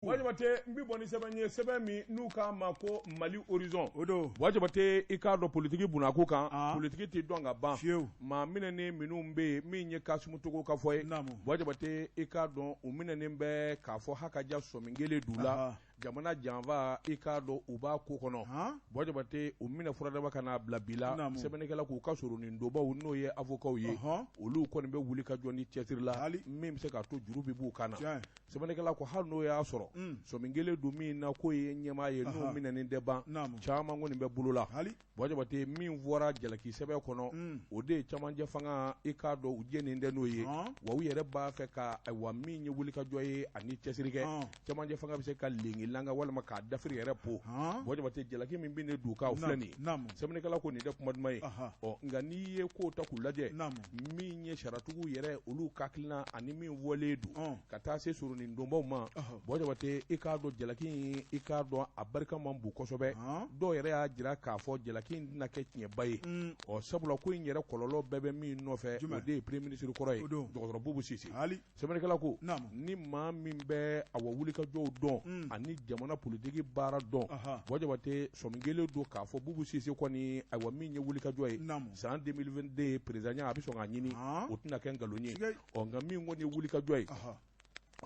wajabate mbi boni sebanye sebemi nuka mako Mali horizon odo wajabate ikado politiki bunako kan politiki ti donga ban ma minene minumbe minye kasumutugo ka foye wajabate ikado uminene mbe ka fo hakaja somingele dula jamana janva ikado uba ko kono wajabate umina furada bakana blabila sebenekela ku kasuru ni ndoba unno ye avocat ye olu ko be wuli ka joni chetirla mim se ka to jurubi bu kana sebenekela ko halno ya soro so mingele dumi na ko ye nyama ye no minane deba chama ngoni be bulula wajabate min vora jalaki sebe kono ode chamanje fanga ikado ujeni ndeno ye wa wiyere ba fe ka wa min ye wuli ka joye ani chesirike chamanje fanga be se ka lingi langa wala maka dafri yere po wajabate jalaki min bine duka o flani sebenekela ko ni de kuma dmai o ngani ye ko ta kulaje min ye sharatugu yere ulu kaklina ani min voledu kata se suruni ndomba ma wajabate ikado jalaki ikado abarka mambu kosobe do yere ya jira ka fo jalaki na ke tie baye o sabula ko yere kololo bebe mi no fe o de premier ministre ko roy do bubu sisi sebenekela ko ni ma min be awa wuli ka jo don ani jamana politiki bara don wajabate somingele do ka fo bubu sisi ko ni awa min ye wuli ka jo e san 2022 president abiso nganyini otina ken galonyi o ngami ngoni wuli ka jo e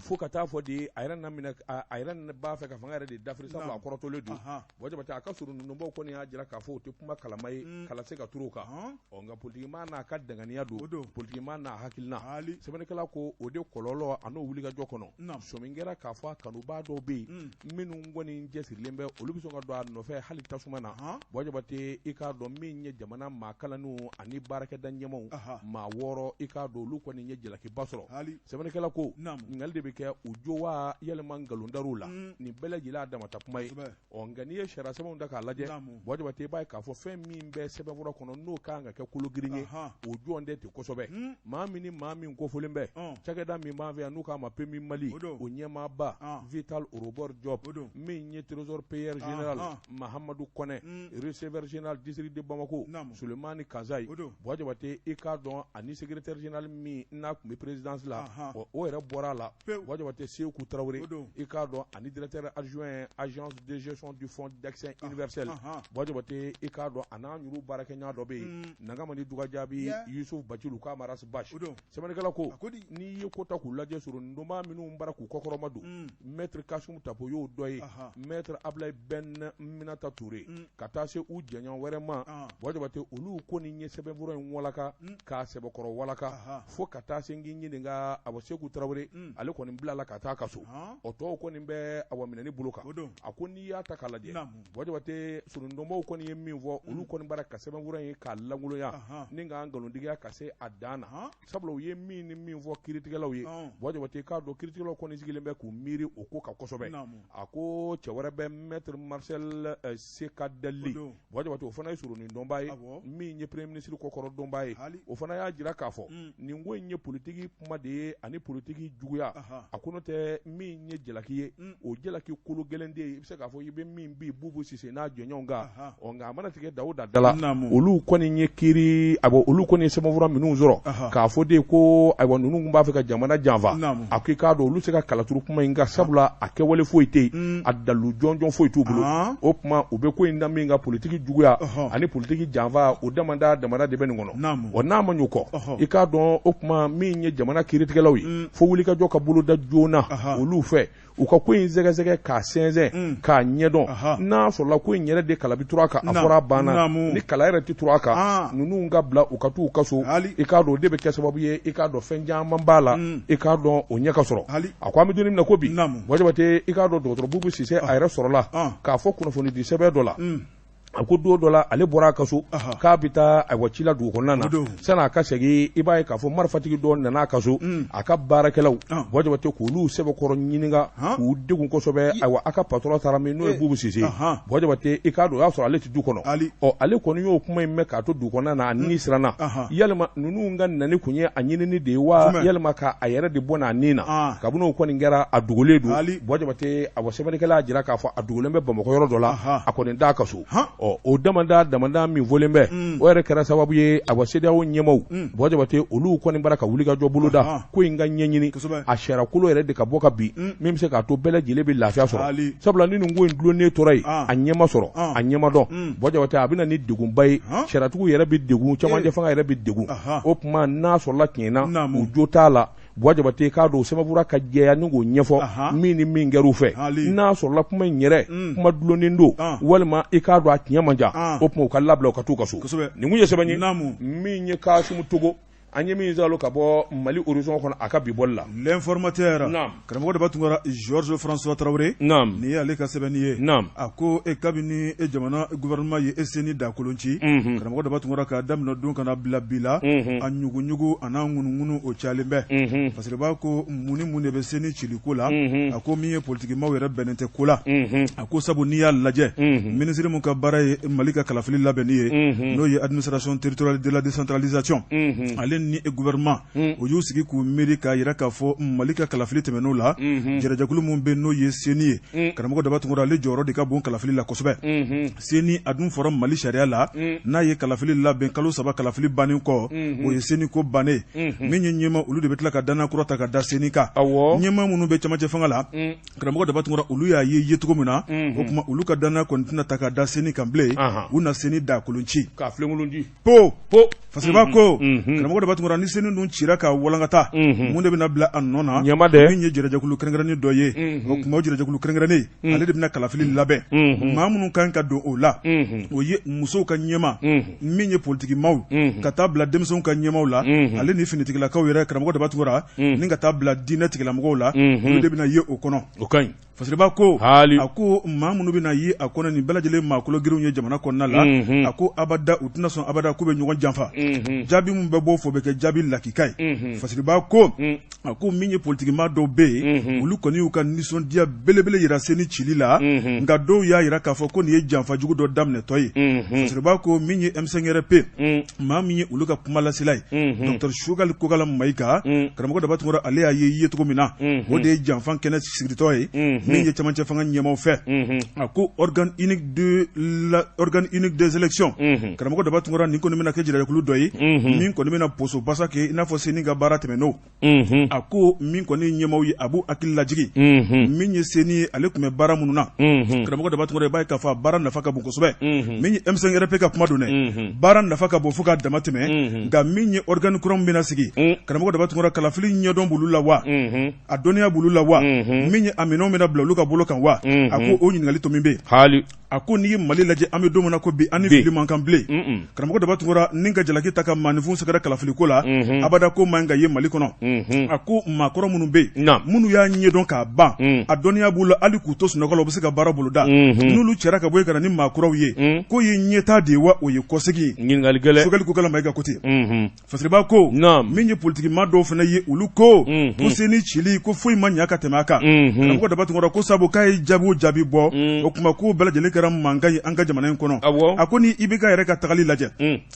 fo kata fo di ayran na mina ayran ba fe ka fangare di dafri sa ba koroto le do wajabate akasuru numbo ko ni ajira ka fo te kuma kalamai kala se ka turuka o nga politiki ma na ka dangania do politiki ma na hakilna sebene kala ko ode kololo ano wuli ga jokono so mingera ka fo kanu ba do be minu ngoni jesir lembe olubiso nga do no fe hali tasumana wajabate ikado minye jamana ma kala nu ani baraka danyemo ma woro ikado lu ko ni nyejela ki basro sebene kala ko ngalde beke ujowa yelman galundarula ni bela jila dama tapmai o ngani shara sama unda ka laje wajabate bay ka fo fem min be sebe woro kono no ka nga ke kulo girinye ujo onde te kosobe mami ko folembe chageda mi ma ve anuka ma pemi mali onyema ba vital urobor job min nye trésor payeur général Mahamadou Kone receveur général district de Bamako Souleymani Kazai wajabate ikado ani secrétaire général mi na mi présidence la o era borala wajabate Sekou Traoré ikado ani directeur adjoint agence de gestion du fonds d'accès universel wajabate ikado ana nyuru barakenya dobe nangamani duga jabi Yusuf Bachilu Kamaras Bash semane kala ko ni yekota kulaje suru ndoma minu mbaraku kokoro madu maître Kasum Tapoyo doy maître Ablay Ben Minata Touré kata se u jenyan werema wajabate ulu ko ni nyesebe vuro nwalaka ka sebe koro walaka fo kata se nginyi nga abo Sekou Traoré ale ko ni blala kata kaso oto ko ni be awamina ni buluka akoni ya takalaje wajabate suru ndombo ko ni minvo ulu ko ni baraka sebe vuro ka langulo ya ninga angalo ndiga kase adana sablo ye minvo kritikala ye wajabate ka do kritikala ko ni sigilembe ku miri oko ka kosobe ako chewrebe maître Marcel Sekadali wajabate ofana suru ni ndombaye minye premier ministre ko koro ndombaye ofana ya jira kafo ni ngwenye politiki pumade ani politiki juguya akuno te minye jelaki o jelaki kulu gelende se kafo yibe min bi bubu sise na jonyonga onga mana tike Dawuda dala olu koni nye kiri abo olu koni semovura minu zoro kafo de ko abo nunu ngba Afrika jamana janva akika do olu se ka kalaturu kuma inga sabula akewele foite adalu jonjon foitu bulu opma obeko inda minga politiki juguya ani politiki janva o damanda de beningono o nama nyuko ikado opma minye jamana kiritikelawi fo wuli ka joka bulu da jona olu fe uka ko inzegazege ka senze ka nyedon na so la ko nyere de kala bituraka afora bana ni kala yere tituraka nunu ngabla ukatu ukaso ikado de be kesababu ye ikado fenja mambala ikado onyeka soro akwa miduni na kobi wajabate ikado dotro bubu sise ayre soro la ka fo kuno foni $7 ako $2 ale bora kaso ka bita awachila du konana sana ka segi ibaye ka fo marfatigi don na kaso aka barakelaw wajabate ko lu sebe koro nyininga u degun ko sobe awa aka patrola tarame no e bubu sisi wajabate ikado ya so ale ti du kono o ale kono yo kuma me ka to du konana ni sirana yalma nunu ngan nani kunye anyini ni de wa yalma ka ayere de bona nina ka buno ko ni ngara adugoledu wajabate awasebe kala jira ka fo adugolembe bamako yoro dola akoni da kaso o damanda min fɔlen bɛ o yɛrɛ kɛra sababu ye a wa CEDEAO ɲɛmaw Jabate olu kɔni bara ka wuli ka jɔ boloda ko in ka ɲɛɲini a sarakolo yɛrɛ de ka bɔ ka bi min bɛ se k'a to bɛɛ lajɛlen bɛ lafiya sɔrɔ sabula ni nin ko in dulonnen tora yen a ɲɛma sɔrɔ a ɲɛma dɔn Jabate a bɛna ni degunba ye saratigiw yɛrɛ bɛ degun camancɛ fanga yɛrɛ bɛ degun o tuma n'a sɔrɔla tiɲɛna u jo t'a la Jabate k'a don sɛbɛnfura ka jɛya ni k'o ɲɛfɔ min ni min kɛr'u fɛ n'a sɔrɔla kuma in yɛrɛ kuma dulonnen don walima i k'a don a tiɲɛ man ca o tuma u ka labila u ka t'u ka so nin kun ye sɛbɛn ye min ye Kasimu Togo an ye min zalo ka bɔ Mali horizon kɔnɔ a ka bi bɔli la l'informateur karamɔgɔ de b'a Georges François Traoré ni y'ale ka sɛbɛnni ye a ko kabini jamana gouvernement ye CENI da kolon ci karamɔgɔ de b'a ka daminɛ don kana bila bi la a ɲuguɲugu a n'a ŋunuŋunu o cayalen bɛ parce que b'a ko mun ni mun de bɛ CENI cili ko la a ko min ye politique maaw yɛrɛ bɛnnen tɛ ko la a ko sabu n'i y'a lajɛ ministre mun ka baara ye Mali ka kalafili labɛnni ye n'o ye administration territoriale de la décentralisation ale ni gouvernement o y'u sigi k'u miiri k'a yira k'a fɔ Mali ka kalafili tɛmɛn'o la jɛrɛjɛkulu mun bɛ n'o ye CENI ye karamɔgɔ Daba Tunkara ale jɔyɔrɔ de ka bon kalafili la kosɛbɛ CENI a dun fɔra Mali sariya la n'a ye kalafili labɛn kalo 3 kalafili bannen kɔ o ye CENI ko bannen min ye ɲɛma olu de bɛ tila ka danna kura ta ka da CENI kan ɲɛma minnu bɛ camancɛ fanga la karamɔgɔ Daba Tunkara olu y'a ye cogo min na o kuma olu ka danna kɔni tɛna ta ka da CENI kan bilen u na CENI da kolon ci k'a filenkolon di po parce que b'a ko karamɔgɔ Daba Tunkara ni CENI dun cira ka walankata mun de bɛna bila a nɔ na min ye jɛrɛjɛkulu kɛrɛnkɛrɛnnen dɔ ye o kuma o jɛrɛjɛkulu kɛrɛnkɛrɛnnen ale de bɛna kalafili labɛn maa minnu kan ka don o la o ye musow ka ɲɛma min ye politiki maaw ka taa bila denmisɛnw ka ɲɛmaw la ale ni finitigilakaw yɛrɛ karamɔgɔ Daba Tunkara ni ka taa bila diinɛ tigilamɔgɔw la olu de bɛna ye o kɔnɔ o kaɲi Fasiriba ko a ko maa minnu bɛna ye a kɔnɔ nin bɛɛ lajɛlen maakolo girinw ye jamana kɔnɔna la a ko abada u tɛna sɔn abada k'u bɛ ɲɔgɔn janfa jaabi min bɛ bɔ fɔ bɛ kɛ jaabi lakika ye Fasiriba ko a ko min ye politikimaa dɔw bɛ yen olu kɔni y'u ka nisɔndiya belebele yira CENI cili la nka dɔw y'a yira k'a fɔ ko nin ye janfa jugu dɔ daminɛtɔ ye Fasiriba ko min ye M5RP maa min ye olu ka kuma lasela ye Dr Choguel Kokala Mayiga karamɔgɔ Daba Tunkara ale y'a ye cogo min na o de ye janfa kɛnɛ sigitɔ ye min ye camancɛ fanga ɲɛmaw fɛ a ko organe unique des élections karamɔgɔ Daba Tunkara nin kɔni bɛna kɛ jɛrɛjɛkulu dɔ ye min kɔni bɛna poso basa kɛ i n'a fɔ CENI ka baara tɛmɛn'o a ko min kɔni ɲɛmaw ye a b'u hakili lajigi min ye CENI ye ale tun bɛ baara minnu na karamɔgɔ Daba Tunkara i b'a ye k'a fɔ a baara nafa ka bon kosɛbɛ min ye M5RP ka kuma don dɛ baara nafa ka bon fo k'a dama tɛmɛ nka min ye organe kura min bɛna sigi karamɔgɔ Daba Tunkara kalafili ɲɛdɔn b'olu la wa a dɔnniya b'olu la wa min ye a minɛnw bɛna bila olu ka bolo kan wa a ko o ɲininkali to min bɛ yen a ko n'i ye Mali lajɛ an bɛ don min na ko bi an ni fili man kan bilen karamɔgɔ Daba Tunkara ni ka jalaki ta ka maanifin sɛgɛrɛ kalafili ko la abada ko man ka ye Mali kɔnɔ a ko maakɔrɔ minnu bɛ yen minnu y'a ɲɛdɔn k'a ban a dɔnniya b'u la hali k'u to sunɔgɔ la u bɛ se ka baara boloda n'olu cɛra ka bɔ yen ka na ni maakɔrɔw ye ko ye ɲɛtaa de ye wa o ye kɔsegi ɲininkali gɛlɛn Choguel Kokala Mayiga ko ten Fasiriba ko min ye politikimaa dɔw fana ye olu ko ko CENI cili ko foyi ma ɲa ka tɛmɛ a kan karamɔgɔ Daba Tunkara ko sabu k'a ye jaabi o jaabi bɔ o kuma k'o bɛɛ lajɛlen kɛra mankan ye an ka jamana in kɔnɔ a ko ni IBK yɛrɛ ka tagali lajɛ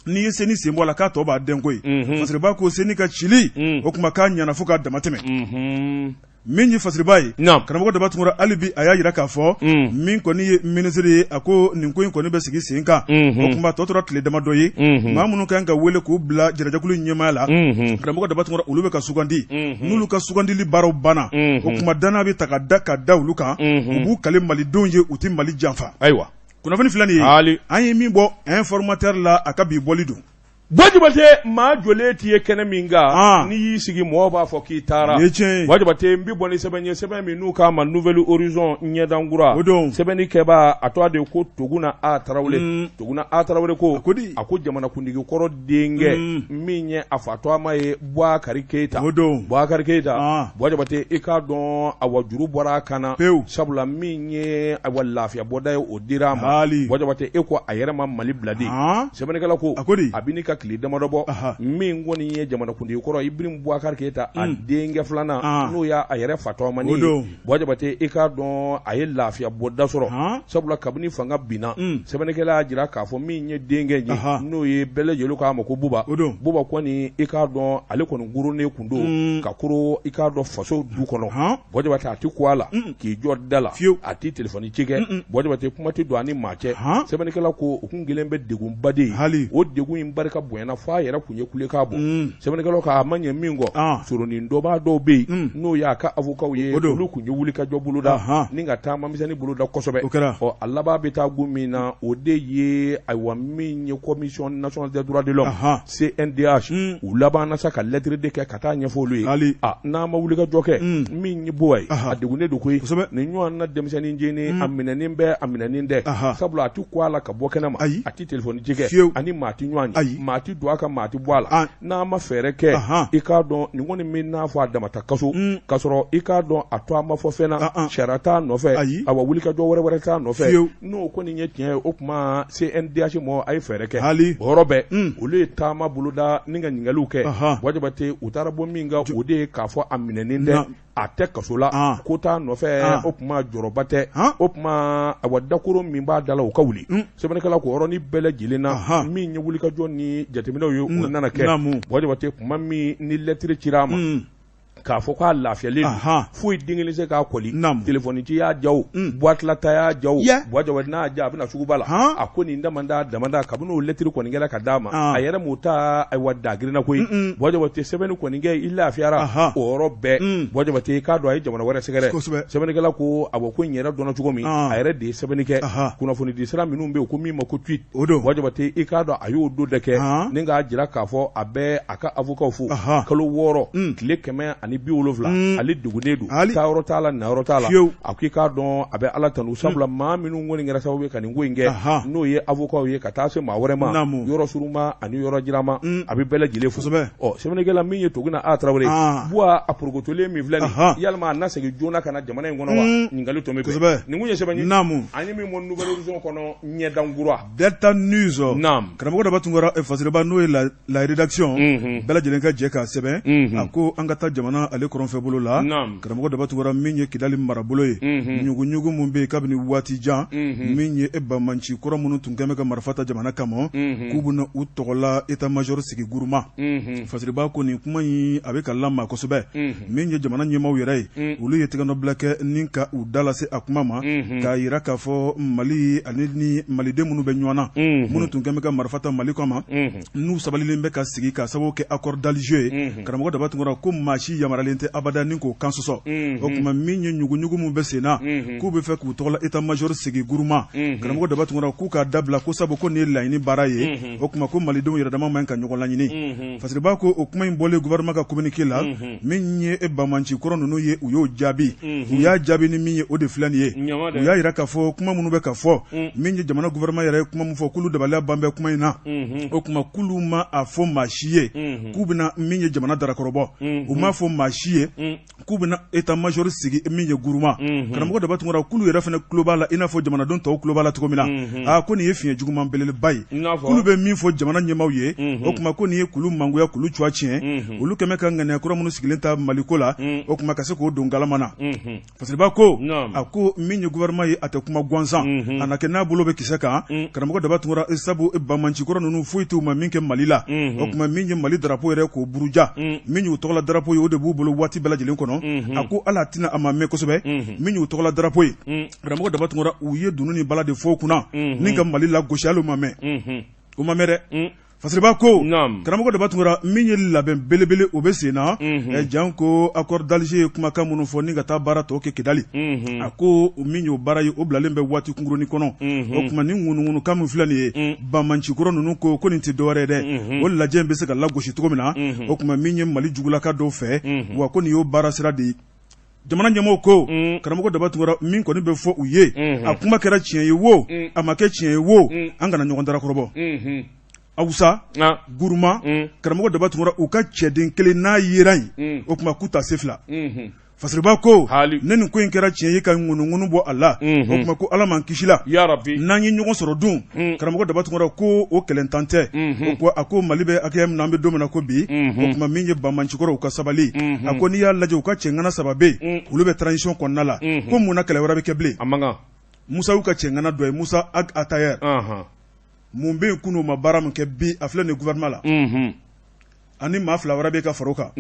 n'i ye CENI sen bɔ a la k'a tɔ b'a den ko ye Fasiriba ko CENI ka cili o kuma k'a ɲana fo k'a dama tɛmɛ min ye Fasiriba ye karamɔgɔ Daba Tunkara hali bi a y'a yira k'a fɔ min kɔni ye ministre ye a ko nin ko in kɔni bɛ sigi sen kan o kuma tɔ tora tile damadɔ ye maa minnu kan ka wele k'u bila jɛrɛjɛkulu ɲɛmaaya la karamɔgɔ Daba Tunkara olu bɛ ka sugandi n'olu ka sugandili baaraw banna o kuma danna bɛ ta ka da olu kan u b'u kale malidenw ye u tɛ Mali janfa ayiwa kunnafoni filɛ nin ye an ye min bɔ informateur la a ka bi bɔli don Jabate maa jɔlen t'i ye kɛnɛ min kan n'i y'i sigi mɔgɔw b'a fɔ k'i taara Jabate n bɛ bɔ ni sɛbɛn ye sɛbɛn min n'u k'a ma Nouvelle Horizon ɲɛdankura sɛbɛnni kɛbaa a tɔgɔ de ko Tuguna A Tarawele ko a ko jamanakuntigi kɔrɔ denkɛ min ye a fatɔma ye Bouakari Keita Jabate i k'a dɔn a wa juru bɔra a kan na sabula min ye a wa lafiya bɔda ye o dira a ma Jabate e ko a yɛrɛ ma Mali bila de sɛbɛnnikɛla ko a bɛ ni ka tile damadɔ bɔ min kɔni ye jamanakuntigi kɔrɔ Ibrahim Boubacar Keita a denkɛ filanan n'o y'a yɛrɛ fatɔmani ye Buwa Jabate i k'a dɔn a ye lafiya bɔda sɔrɔ sabula kabini fanga binna sɛbɛnnikɛla y'a jira k'a fɔ min ye denkɛ ye n'o ye bɛɛ lajɛlen k'a ma ko Buba kɔni i k'a dɔn ale kɔni gurunnen kun don ka koro i k'a dɔn faso du kɔnɔ Buwa Jabate a ti kun a la k'i jɔ da la a ti telefɔni ci kɛ Buwa Jabate kuma ti don a ni maa cɛ sɛbɛnnikɛla ko o kun kelen bɛ degunba de ye o degun in barika bonyana fo a yɛrɛ kun ye kulekan bɔ sɛbɛnnikɛlaw k'a ma ɲɛ min kɔ soronin dɔbaa dɔw bɛ yen n'o y'a ka avocat ye olu kun ye wulikajɔ boloda ni ka taama misɛnnin boloda kosɛbɛ ɔ a laban bɛ taa gun min na o de ye ayiwa min ye commission nationale des droits de l'homme CNDH u laban na sa ka lettre de kɛ ka taa ɲɛfɔ olu ye n'a ma wulikajɔ kɛ min ye Buwa ye a degunnen don koyi nin ɲɔgɔn na denmisɛnnin jeni a minɛnen bɛ a minɛnen dɛ sabula a ti kun a la ka bɔ kɛnɛ ma a ti telefɔni ci kɛ ani maa ti ɲɔgɔn ye maa ti don a ka maa ti bɔ a la n'a ma fɛɛrɛ kɛ i k'a dɔn nin kɔni min n'a fɔ a damata kaso k'a sɔrɔ i k'a dɔn a to a ma fɔ fɛn na sariya t'a nɔfɛ a wa wulikajɔ wɛrɛ t'a nɔfɛ n'o kɔni ye tiɲɛ ye o tuma CNDH mɔ a ye fɛɛrɛ kɛ o yɔrɔ bɛɛ olu ye taama boloda ni ka ɲininkaliw kɛ Buwa Jabate u taara bɔ min kan o de ye k'a fɔ a minɛnen tɛ a tɛ kaso la ko t'a nɔfɛ o tuma jɔrɔba tɛ o tuma a wa dakoro min b'a da la o ka wuli sɛbɛnnikɛla ko yɔrɔnin bɛɛ lajɛlen na min ye wulikajɔ ni jateminɛw ye o nana kɛ Buwa Jabate kuma min ni lettre cira a ma k'a fɔ k'a lafiyalen don foyi den kelen se k'a kɔli telefɔni ci y'a jaw buwatilata y'a jaw Buwa Jabate n'a ja a bɛna suguba la a ko nin damanda kabini o lettre kɔni kɛra ka d'a ma a yɛrɛ m'o ta ayiwa dagirinna koyi Buwa Jabate sɛbɛnni kɔni kɛ i lafiyara o yɔrɔ bɛɛ Buwa Jabate k'a dɔn a ye jamana wɛrɛ sɛgɛrɛ sɛbɛnnikɛla ko awɔ ko n yɛrɛ dɔnna cogo min a yɛrɛ de ye sɛbɛnni kɛ kunnafoni di sira minnu bɛ yen ko min ma ko tweet Buwa Jabate i k'a dɔn a y'o don de kɛ ni k'a jira k'a fɔ a bɛ a ka avocat fo kalo 6 tile 170 ale degunnen don taayɔrɔ t'a la nayɔrɔ t'a la a ko i k'a dɔn a bɛ Ala tanu sabula maa minnu kɔni kɛra sababu ye ka nin ko in kɛ n'o ye avocat ye ka taa se maa wɛrɛ ma yɔrɔ surunma ani yɔrɔ jirama a bɛ bɛɛ lajɛlen fo sɛbɛnnikɛla min ye Toguna A Tarawele Buwa a porokotolen min filɛ nin yalima a na segin joona ka na jamana in kɔnɔ wa ɲininkali tɔ bɛ kɛ nin kun ye sɛbɛn ye an ye min fɔ nouvelle édition kɔnɔ ɲɛdankura Delta News karamɔgɔ dɔ b'a tun kɛra fasiriba n'o ye la rédaction bɛɛ lajɛlen ka jɛ k'a sɛbɛn a ko an ka taa jamana ale kɔrɔnfɛ bolo la karamɔgɔ daba tun min ye Kidali marabolo ye ɲuguɲugu mun bɛ yen kabini waati jan min ye Bamanci kɔrɔ minnu tun kɛn bɛ ka marifa ta jamana kama k'u bɛna u tɔgɔla état major sigi Guruma fasiriba ko nin kuma in a bɛ ka lama kosɛbɛ min ye jamana ɲɛmaaw yɛrɛ ye olu ye tɛgɛnɔbila kɛ ni ka u da lase a kuma ma k'a yira k'a fɔ Mali ani ni maliden minnu bɛ ɲɔgɔn na minnu tun kɛn bɛ ka marifa ta Mali kama n'u sabalilen bɛ ka sigi ka sababu kɛ accord d'Alger ye karamɔgɔ daba tun ko maa si yamaralen tɛ abada ni k'o kan sɔsɔ o tuma min ye ɲuguɲugu min bɛ sen na k'u bɛ fɛ k'u tɔgɔla état major sigi Guruma karamɔgɔ daba tun k'u k'a dabila ko sabu ko nin ye laɲini baara ye o tuma ko malidenw yɛrɛ dama man ka ɲɔgɔn laɲini fasiriba ko o kuma in bɔlen gouvernement ka communiqué la min ye Bamanci kɔrɔ ninnu ye u y'o jaabi u y'a jaabi ni min ye o de filɛ nin ye u y'a yira k'a fɔ kuma minnu bɛ ka fɔ min ye jamana gouvernement yɛrɛ ye kuma min fɔ k'olu dabaliya ban bɛ kuma in na o tuma k'olu ma a fɔ maa si ye k'u bɛna min ye jamana darakɔrɔbɔ u m'a fɔ maa si ye k'u bɛna état major sigi min ye Guruma karamɔgɔ daba tun k'ulu yɛrɛ fana tulo b'a la i n'a fɔ jamanadenw tɔw tulo b'a la cogo min na ko nin ye fiɲɛ juguman belebeleba ye k'ulu bɛ min fɔ jamana ɲɛmaaw ye o tuma ko nin ye kulu mangoya kulu cuwa tiɲɛ olu kɛmɛ ka ŋaniya kura minnu sigilen ta Maliko la o tuma ka se k'o don galama na fasiriba ko a ko min ye gouvernement ye a tɛ kuma gansan a na kɛ n'a bolo bɛ kisɛ kan karamɔgɔ daba tun sabu Bamanci kɔrɔ ninnu foyi t'u ma min kɛ Mali la o tuma min ye Mali drapeau yɛrɛ k'o buruja min y'u tɔgɔla drapeau ye o de b'u bolo waati bɛɛ lajɛlen kɔnɔ a ko ala tɛna a ma mɛn kosɛbɛ min y'u tɔgɔla drapeau ye karamɔgɔ daba tun u ye dunun ni bala de fɔ kunna ni ka Mali la gosi hali o ma mɛn o ma mɛn dɛ fasiriba ko karamɔgɔ daba tun min ye labɛn belebele o bɛ sen na jan ko accord d'Alger ye kumakan minnu fɔ ni ka taa baara tɔ kɛ Kidali a ko min y'o baara ye o bilalen bɛ waati kunkurunin kɔnɔ o tuma ni ŋunuŋunukan min filɛ nin ye Bamanci kɔrɔ ninnu ko nin tɛ dɔwɛrɛ ye dɛ o lajɛ bɛ se ka lagosi cogo min na o tuma min ye Mali jugulaka dɔw fɛ wa ko nin y'o baara sira de ye jamana ɲɛmɔgɔw ko karamɔgɔ daba tun min kɔni bɛ fɔ u ye a kuma kɛra tiɲɛ ye wo a ma kɛ tiɲɛ ye wo an kana ɲɔgɔn darakɔrɔbɔ Awusa Guruma karamɔgɔ daba tun u ka cɛden kelen n'a yera yen o tuma k'u ta se fila fasiriba ko ne nin ko in kɛra tiɲɛ ye ka ŋunuŋunu bɔ a la o kuma ko ala man kisi la n'an ye ɲɔgɔn sɔrɔ dun karamɔgɔ Dabatungara ko o kɛlɛntan tɛ o ko a ko Mali bɛ hakɛya min na an bɛ don min na ko bi o kuma min ye banbancikɔrɔw ka sabali a ko n'i y'a lajɛ u ka cɛŋana 3 bɛ yen olu bɛ transition kɔnɔna la ko mun na kɛlɛ wɛrɛ bɛ kɛ bilen Musa y'u ka cɛŋana dɔ ye Musa Ag Atayer mun bɛ yen kunun o ma baara min kɛ bi a filɛ nin gouvernement la ani maa 2 wɛrɛ bɛ ka fara o kan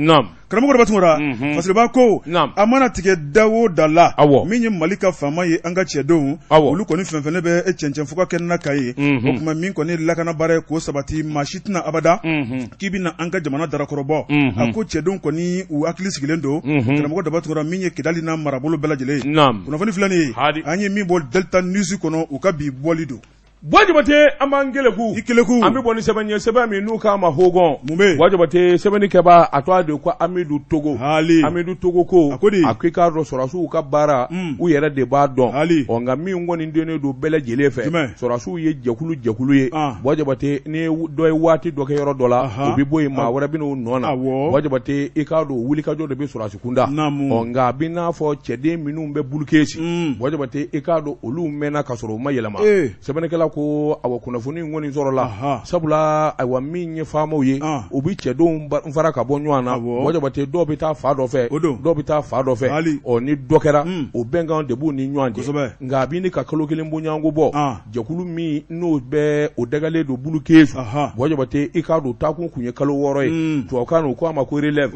karamɔgɔ Dabatungara fasiriba ko a mana tigɛ da o da la min ye Mali ka faama ye an ka cɛdenw olu kɔni fɛn fɛn ne bɛ cɛncɛn fo ka kɛ na ka ye o kuma min kɔni lakana baara ye k'o sabati maa si tɛna abada k'i bɛna an ka jamana darakɔrɔbɔ a ko cɛdenw kɔni u hakili sigilen don karamɔgɔ Dabatungara min ye Kidali n'a marabolo bɛɛ lajɛlen ye kunnafoni filɛ nin ye an ye min bɔ Delta News kɔnɔ u ka bi bɔli don Wajibate an b'an keleku an bɛ bɔ ni sɛbɛn ye sɛbɛn min n'u k'a ma Hogon wajibate sɛbɛnni kɛba a tɔgɔ de ko Amidu Togo Amidu Togo ko a ko i k'a dɔn sɔrɔsiw ka baara u yɛrɛ de b'a dɔn nka min kɔni dennen don bɛɛ lajɛlen fɛ sɔrɔsiw ye jɛkulu ye wajibate ni dɔ ye waati dɔ kɛ yɔrɔ dɔ la o bɛ bɔ yen maa wɛrɛ bɛ n'o nɔ na wajibate i k'a dɔn wulikajɔ de bɛ sɔrɔsi kunda nka a bɛ n'a fɔ cɛden minnu bɛ bulukesi wajibate i k'a dɔn olu mɛnna ka sɔrɔ u ma yɛlɛma sɛbɛnnikɛla ko awa kunnafoni ngoni sɔrɔ la sabula awa min ye faamaw ye u bi cɛdenw fara ka bɔ ɲɔgɔn na wajibate dɔw bɛ taa fa dɔ fɛ dɔw bɛ taa fa dɔ fɛ ni dɔ kɛra o bɛnkan de b'u ni ɲɔgɔn cɛ nka a bɛ ni ka kalo kelen bɔ ɲɔgɔnko bɔ jɛkulu min n'o bɛ o dagalen don bulu keesu wajibate i k'a dɔn takun kun ye kalo 6 ye tubabukan u ko a ma ko relève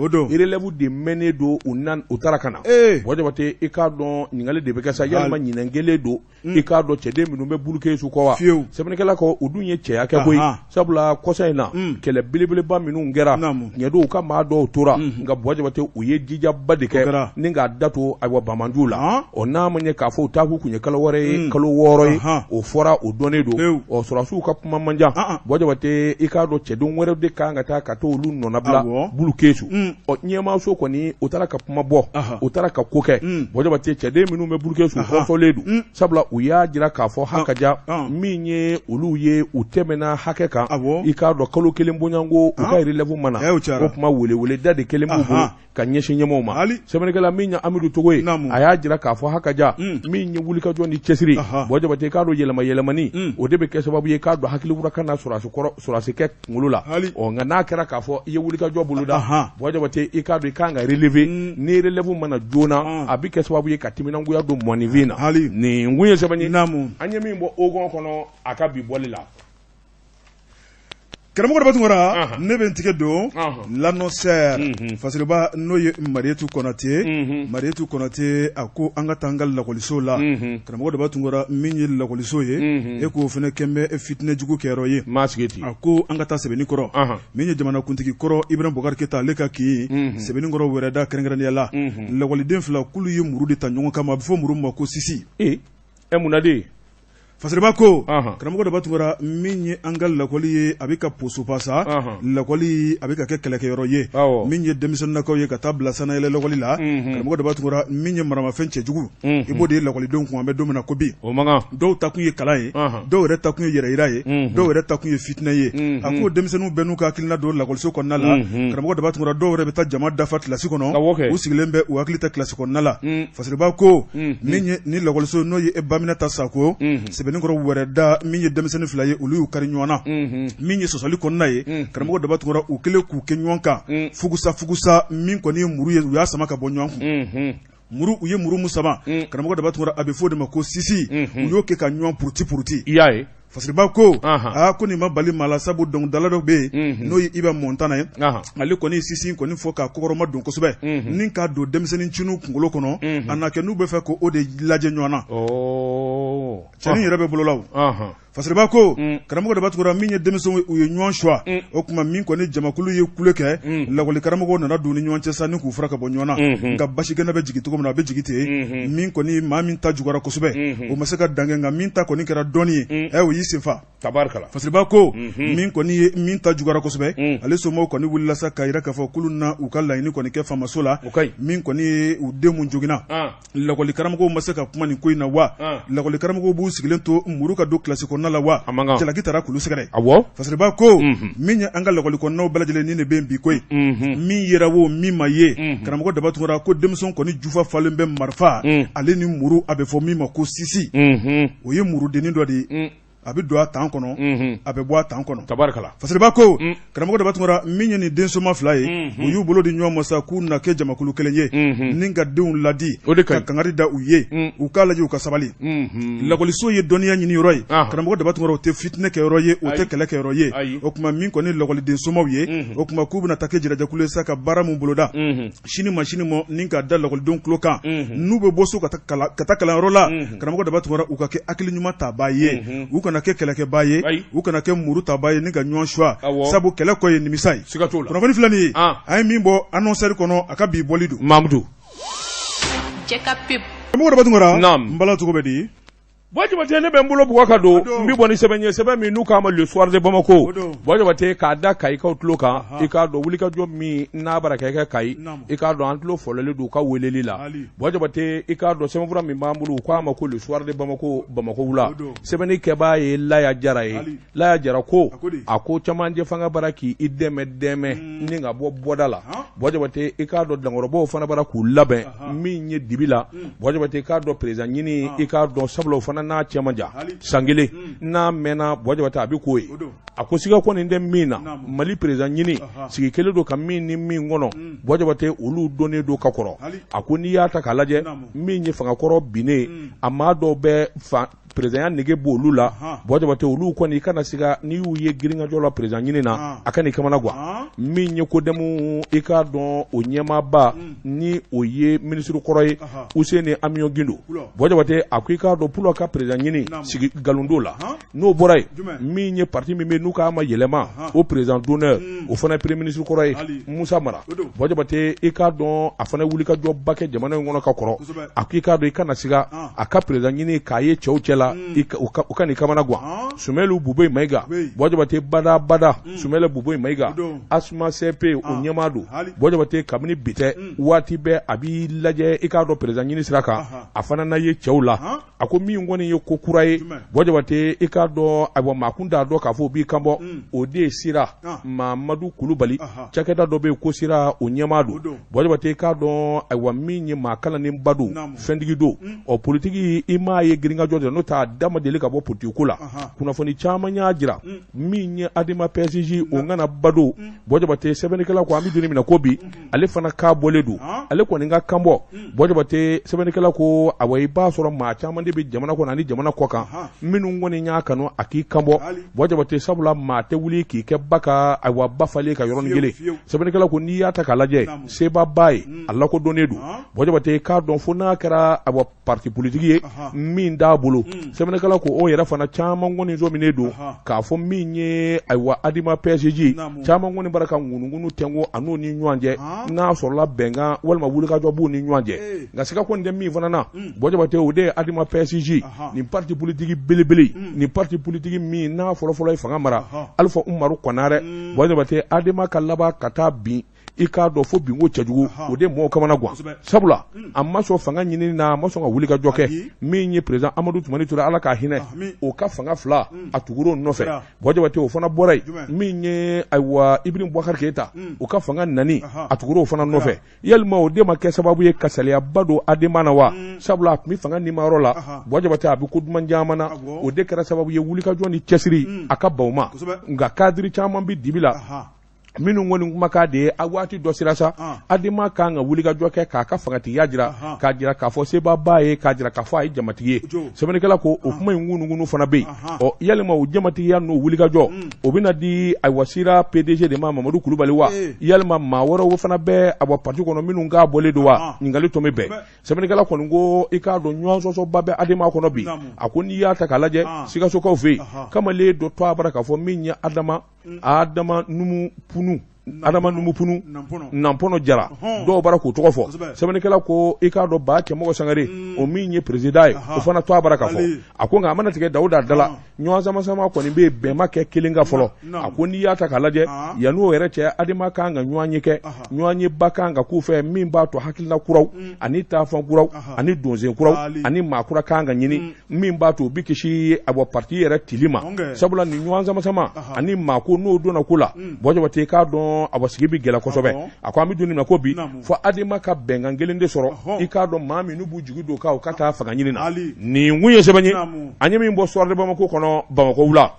de mɛnnen don u taara ka na wajibate i k'a dɔn ɲininkali de bɛ kɛ sa yalima ɲinɛn kelen don i k'a dɔn cɛden minnu bɛ bulu keesu kɔ wa sɛbɛnnikɛla ko u dun ye cɛya kɛ koyi sabula kɔsa in na kɛlɛ belebeleba minnu kɛra ɲɛdow ka maa dɔw tora nka wajibate u ye jijaba de kɛ ni k'a dato ayiwa bamanjuw la n'a ma ɲɛ k'a fɔ u taakun kun ye kalo wɛrɛ ye kalo 6 ye o fɔra o dɔnnen don sɔrɔsiw ka kuma man jan wajibate i k'a dɔn cɛdenw wɛrɛ de kan ka taa ka to olu nɔnabila bulu keesu ɲɛmaaso kɔni u taara ka kuma bɔ u taara ka ko kɛ wajibate cɛden minnu bɛ bulu keesu kɔfɔlen don sabula u y'a jira k'a fɔ hakaja min ye olu ye u tɛmɛna hakɛ kan i k'a dɔn kalo kelen bɔɲanko u ka relève mana o kuma wele da de kelen b'u bolo ka ɲɛsin ɲɛmɔgɔw ma sɛbɛnnikɛla min ye Amidu Togo ye a y'a jira k'a fɔ hakaja min ye wulikajɔ ni cɛsiri wajibate k'a dɔn yɛlɛmani o de bɛ kɛ sababu ye k'a dɔn hakiliwura ka na sɔrɔsi kɛ kunkolo la nka n'a kɛra k'a fɔ i ye wulikajɔ boloda wajibate i k'a dɔn i kan ka relever ni relève mana joona a bɛ kɛ sababu ye ka timinangoya don mɔnifin na nin kun ye sɛbɛn ye an ye min bɔ Hogon kɔnɔ a ka bi bɔli la karamɔgɔ Dabatungara ne bɛ n tigɛ don l'annonceur fasiriba n'o ye Marietu Konate a ko an ka taa an ka lakɔliso la karamɔgɔ Dabatungara min ye lakɔliso ye e k'o fana kɛn bɛ fitinɛjugu kɛyɔrɔ ye a ko an ka taa Sɛbɛnnikɔrɔ min ye jamanakuntigi kɔrɔ Ibrahima Bokari Keyita ale ka kin Sɛbɛnnikɔrɔ wɛrɛda kɛrɛnkɛrɛnnenya la lakɔliden 2 k'ulu ye muru de ta ɲɔgɔn kama a bɛ fɔ muru ma ko sisi munade fasiriba ko karamɔgɔ Dabatungara min ye an ka lakɔli ye a bɛ ka poso pasa lakɔli a bɛ ka kɛ kɛlɛkɛyɔrɔ ye min ye denmisɛnninakaw ye ka taa bila sanayɛlɛ lakɔli la karamɔgɔ Dabatungara min ye maramafɛn cɛjugu i b'o de ye lakɔlidenw kun an bɛ don min na ko bi dɔw ta kun ye kalan ye dɔw yɛrɛ ta kun ye yɛrɛyira ye dɔw yɛrɛ ta kun ye fitinɛ ye a ko denmisɛnninw bɛɛ n'u ka hakilina don lakɔliso kɔnɔna la karamɔgɔ Dabatungara dɔw yɛrɛ bɛ taa jama dafa kilasi kɔnɔ u sigilen bɛ u hakili tɛ kilasi kɔnɔna la fasiriba ko min ye ni lakɔliso n'o ye Baminata Sako Sɛbɛnnikɔrɔ wɛrɛda min ye denmisɛnnin 2 ye olu y'u kari ɲɔgɔn na min ye sɔsɔli kɔnɔna ye karamɔgɔ Dabatungara u kelen k'u kɛ ɲɔgɔn kan fugusa min kɔni ye muru ye u y'a sama ka bɔ ɲɔgɔn kun muru u ye muru mun sama karamɔgɔ Dabatungara a bɛ fɔ o de ma ko sisi u y'o kɛ ka ɲɔgɔn puruti i y'a ye fasiriba ko ko nin ma bali maa la sabu dɔnkilidala dɔ bɛ yen n'o ye Iba Montana ye ale kɔni sisi kɔni fɔ k'a kɔkɔrɔma don kosɛbɛ ni k'a don denmisɛnnin cinu kunkolo kɔnɔ a na kɛ n'u bɛ fɛ k'o de lajɛ ɲɔgɔn na cɛnin yɛrɛ bɛ bolola o fasiriba ko karamɔgɔ Dabatungara min ye denmisɛnw u ye ɲɔgɔn suwa o kuma min kɔni jamakulu ye kule kɛ lakɔli karamɔgɔw nana don ni ɲɔgɔn cɛ sa ni k'u fara ka bɔ ɲɔgɔn na nka basi gɛnɛ bɛ jigin cogo min na a bɛ jigin ten min kɔni maa min ta juguyara kosɛbɛ o ma se ka dan kɛ nka min ta kɔni kɛra dɔɔni ye o y'i senfa fasiriba ko min kɔni ye min ta juguyara kosɛbɛ ale somɔgɔw kɔni wulila sa ka yira k'a fɔ k'olu na u ka laɲini kɔni kɛ faamaso la min kɔni ye u den mun joginna lakɔli karamɔgɔw ma se ka kuma nin ko in na wa lakɔli karamɔgɔw b'u sigilen to muru ka don kilasi kɔnɔ kɔnɔna la wa jalaki taara kulu sɛgɛrɛ fasiriba ko min ye an ka lakɔli kɔnɔnaw bɛɛ lajɛlen ni de bɛ bi koyi min yera wo min ma ye karamɔgɔ daba tungara ko denmisɛn kɔni jufa falen bɛ marifa ale ni muru a bɛ fɔ min ma ko sisi o ye murudennin dɔ de a bɛ don a tan kɔnɔ a bɛ bɔ a tan kɔnɔ tabarikala fasiriba ko karamɔgɔ daba tungara min ye nin densoma fila ye u y'u bolo di ɲɔgɔn ma sa k'u na kɛ jamakulu kelen ye ni ka denw ladi ka kangari da u ye u k'a lajɛ u ka sabali lakɔliso ye dɔnniya ɲini yɔrɔ ye karamɔgɔ daba tungara o tɛ fitinɛ kɛ yɔrɔ ye o tɛ kɛlɛ kɛ yɔrɔ ye o tuma min kɔni lakɔlidensomaw ye o tuma k'u bɛna ta kɛ jirajakulu ye sa ka baara mun boloda sini ma ni ka da lakɔlidenw tulo kan n'u bɛ bɔ so ka taa kalanyɔrɔ la karamɔgɔ daba tungara u ka kɛ hakili ɲuman tabaa ye u kana kɛ kɛlɛkɛbaa ye u kana kɛ muru tabaa ye ni ka ɲɔgɔn suwa sabu kɛlɛ kɔ ye nimisa ye kunnafoni filɛ nin ye a ye min bɔ annonceur kɔnɔ a ka bi bɔli don Mamadou karamɔgɔ daba tungara n bala cogo bɛ di Bwajabate ne bɛ n bolo bugɔ ka don n bɛ bɔ ni sɛbɛn ye sɛbɛn min n'u k'a ma le soir de Bamako Bwajabate k'a da Kayikaw tulo kan i k'a dɔn wulikajɔ min n'a bara kɛ kɛ Kayi i k'a dɔn an tulo fɔlɔlen don u ka weleli la Bwajabate i k'a dɔn sɛbɛnfura min b'an bolo u k'a ma ko le soir de Bamako Bamako la sɛbɛnni kɛbaa ye Laya Jara ye Laya Jara ko a ko camancɛ fanga bara k'i dɛmɛ ni ka bɔ bɔda la Bwajabate i k'a dɔn dankɔrɔbaw fana bara k'u labɛn min ye dibi la Bwajabate i k'a dɔn président ɲini i k'a dɔn sabula fana n'a cɛman ja san kelen n'a mɛnna Bwajabate a bɛ k'o ye a ko siga kɔni tɛ min na Mali président ɲini sigi kelen don ka min ni min kɔnɔ Bwajabate olu donnen don ka kɔrɔ a ko n'i y'a ta k'a lajɛ min ye fangakɔrɔ binnen a maa dɔw bɛ président ya nege b'olu la Bwajabate olu kɔni i kana siga n'i y'u ye girinkajɔ la président ɲini na a ka n'i kamana guwa min ye kodɛmu i k'a dɔn o ɲɛmaaba ni o ye ministre kɔrɔ ye Useni Amiyo Gindo Bwajabate a ko i k'a dɔn pour ka président ɲini sigi galundo la n'o bɔra ye min ye parti min bɛ n'u k'a ma yɛlɛma o président d'honneur o fana ye premier ministre kɔrɔ ye Musa Mara Bwajabate i k'a dɔn a fana wulikajɔba kɛ jamana in kɔnɔ ka kɔrɔ a ko i k'a dɔn i kana siga a ka président ɲini k'a ye cɛw cɛ la u ka n'i kamana guwa Sumɛlu Buboyi Mayiga Bwajabate bada Sumɛlɛ Buboyi Mayiga Asuma CP o ɲɛmaa don Bwajabate kabini bi tɛ waati bɛɛ a b'i lajɛ i k'a dɔn président ɲini sira kan a fana na ye cɛw la a ko min kɔni ye ko kura ye Bwajabate i k'a dɔn ayiwa maa kun t'a dɔn k'a fɔ o b'i kanbɔ o de ye Sira Mamadu Kulubali cakɛda dɔ bɛ yen ko Sira o ɲɛmaa don Bwajabate i k'a dɔn ayiwa min ye maa kalannenba don fɛntigi don ɔ politiki i m'a ye girinkajɔ de n'o t'a dama deli ka bɔ politiki ko la kunnafoni caman y'a jira min ye Adima PSG o ŋana bado Bwajabate sɛbɛnnikɛla ko an bɛ don min na ko bi ale fana k'a bɔlen don ale kɔni ka kanbɔ Bwajabate sɛbɛnnikɛla ko awa i b'a sɔrɔ maa caman de bɛ jamana kɔnɔ ani jamana kɔ kan minnu kɔni y'a kanu a k'i kanbɔ Bwajabate sabula maa tɛ wuli k'i kɛ ba ka ayiwa ba falen ka yɔrɔnin kelen sɛbɛnnikɛla ko n'i y'a ta k'a lajɛ seba ba ye a lakodɔnnen don Bwajabate k'a dɔn fo n'a kɛra ayiwa parti politiki ye min t'a bolo sɛbɛnnikɛla ko o yɛrɛ fana caman kɔni zominen don k'a fɔ min ye ayiwa Adima PSG caman kɔni bara ka ŋunuŋunu tɛnko a n'o ni ɲɔgɔn cɛ n'a sɔrɔla bɛnkan walima wulikajɔ b'u ni ɲɔgɔn cɛ nka siga kɔni tɛ min fana na Bwajabate o de ye Adima PSG nin parti politiki belebele nin parti politiki min n'a fɔlɔfɔlɔ ye fanga mara Alifa Umaru Konarɛ Bwajabate Adima ka laban ka taa bin i k'a dɔn fo binko cɛjugu o de mɔgɔw kamana guwa sabula a ma sɔn fanga ɲinini na a ma sɔn ka wulikajɔ kɛ min ye président Amadu Tumani Ture Ala k'a hinɛ o ka fanga fila a tugura o nɔfɛ Bwajabate o fana bɔra yen min ye ayiwa Ibrahim Boubacar Keita o ka fanga nani a tugura o fana nɔfɛ yalima o de ma kɛ sababu ye kasaliyaba don Adima na wa sabula a tun bɛ fanga nimayɔrɔ la Bwajabate a bɛ ko duman caman na o de kɛra sababu ye wulikajɔ ni cɛsiri a ka baw ma nka kadiri caman bɛ dibi la minnu kɔni kumakan de ye a waati dɔ sira sa Adima kan ka wulikajɔ kɛ k'a ka fangatigiya jira k'a jira k'a fɔ seba ba ye k'a jira k'a fɔ a ye jamatigi ye sɛbɛnnikɛla ko o kuma in ŋunuŋunu fana bɛ yen ɔ yalima o jamatigiya n'o wulikajɔ o bɛna di ayiwa Sira PDG de ma Mamadu Kulubali wa yalima maa wɛrɛw fana bɛ ayiwa parti kɔnɔ minnu k'a bɔlen don wa ɲininkali tɔ bɛ bɛn sɛbɛnnikɛla kɔni ko i k'a dɔn ɲɔgɔn sɔsɔba bɛ Adima kɔnɔ bi a ko n'i y'a ta k'a lajɛ Sikasokaw fɛ yen kamalen dɔ to a bara k'a fɔ min ye Adama Numu Punu adama numupunu nampono jara do bara ko tɔgɔ fɔ sɛbɛnnikɛla ko i k'a dɔn ba cɛmɔgɔ sangare o min ye président ye o fana to a bara ka fɔ a ko nka a mana tigɛ Dawuda dala ɲɔgɔn sama kɔni bɛ bɛnba kɛ kelen ka fɔlɔ a ko n'i y'a ta k'a lajɛ yan'o yɛrɛ cɛ adama kan ka ɲɔgɔn ye kɛ ɲɔgɔn ye ba kan ka k'u fɛ min b'a to hakilina kuraw ani taafan kuraw ani donsen kuraw ani maa kura kan ka ɲini min b'a to u bi kisi a bɔ parti yɛrɛ tili ma sabula ni ɲɔgɔn sama ani maa ko n'o donna ko la Bɔjabate k'a dɔn a sigi bi gɛlɛ kosɛbɛ a ko an bɛ don nin na ko bi fo adama ka bɛnkan kelen de sɔrɔ i k'a dɔn maa min n'u b'u jigi don ka taa fanga ɲini na nin kun ye sɛbɛn ye an ye min bɔ soir de Bamako kɔnɔ Bamako wula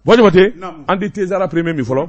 Bɔjabate an di Tezara premier min fɔlɔ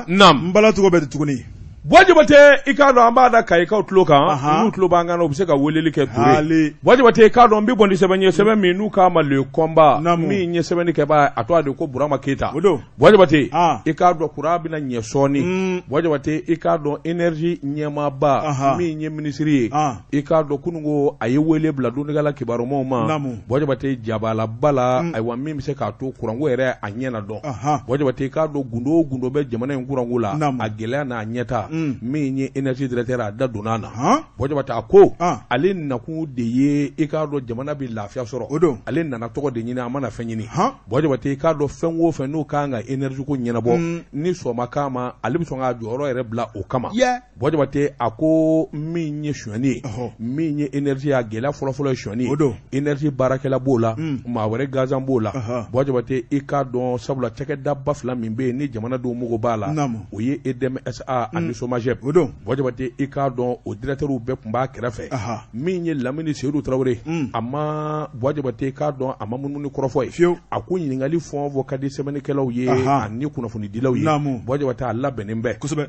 n bala tɔgɔ bɛ tuguni Bɔjabate i k'a dɔn an b'a da Kayikaw tulo kan n'u tulo b'an kan u bɛ se ka weleli kɛ Ture Bɔjabate i k'a dɔn n bɛ bɔ ni sɛbɛn ye sɛbɛn min n'u k'a ma le combat min ye sɛbɛnni kɛ b'a a tɔgɔ de ko Burama Keita Bɔjabate i k'a dɔn kuran bɛna ɲɛ sɔɔni Bɔjabate i k'a dɔn énergie ɲɛmaaba min ye ministre ye i k'a dɔn kununko a ye wele bila dondogala kibarumaw ma Bɔjabate jabalaba la ayiwa min bɛ se k'a to kuranko yɛrɛ a ɲɛ na dɔn Bɔjabate i k'a dɔn gundo o gundo bɛ jamana in kuranko la a gɛlɛya n'a ɲɛta min ye énergie directeur a da donna na Bɔjabate a ko ale nakun de ye i k'a dɔn jamana bɛ lafiya sɔrɔ ale nana tɔgɔ de ɲini a mana fɛn ɲini Bɔjabate i k'a dɔn fɛn o fɛn n'o kan ka énergie ko ɲɛnabɔ ni sɔnma k'a ma ale bɛ sɔn k'a jɔyɔrɔ yɛrɛ bila o kama Bɔjabate a ko min ye sonyani ye min ye énergie a gɛlɛya fɔlɔfɔlɔ ye sonyani ye énergie baarakɛla b'o la maa wɛrɛ gazan b'o la Bɔjabate i k'a dɔn sabula cakɛdaba fila min bɛ yen ni jamana dɔw mago b'a la o ye EDMSA ani SOMAGEP Bɔjabate i k'a dɔn o directeurw bɛɛ tun b'a kɛrɛfɛ min ye Lamini Seydou Traoré a ma Bɔjabate i k'a dɔn a ma munumunu kɔrɔfɔ ye a ko ɲininkali fɛn o fɛn ka di sɛbɛnnikɛlaw ye ani kunnafonidilaw ye Bɔjabate a labɛnnen bɛɛ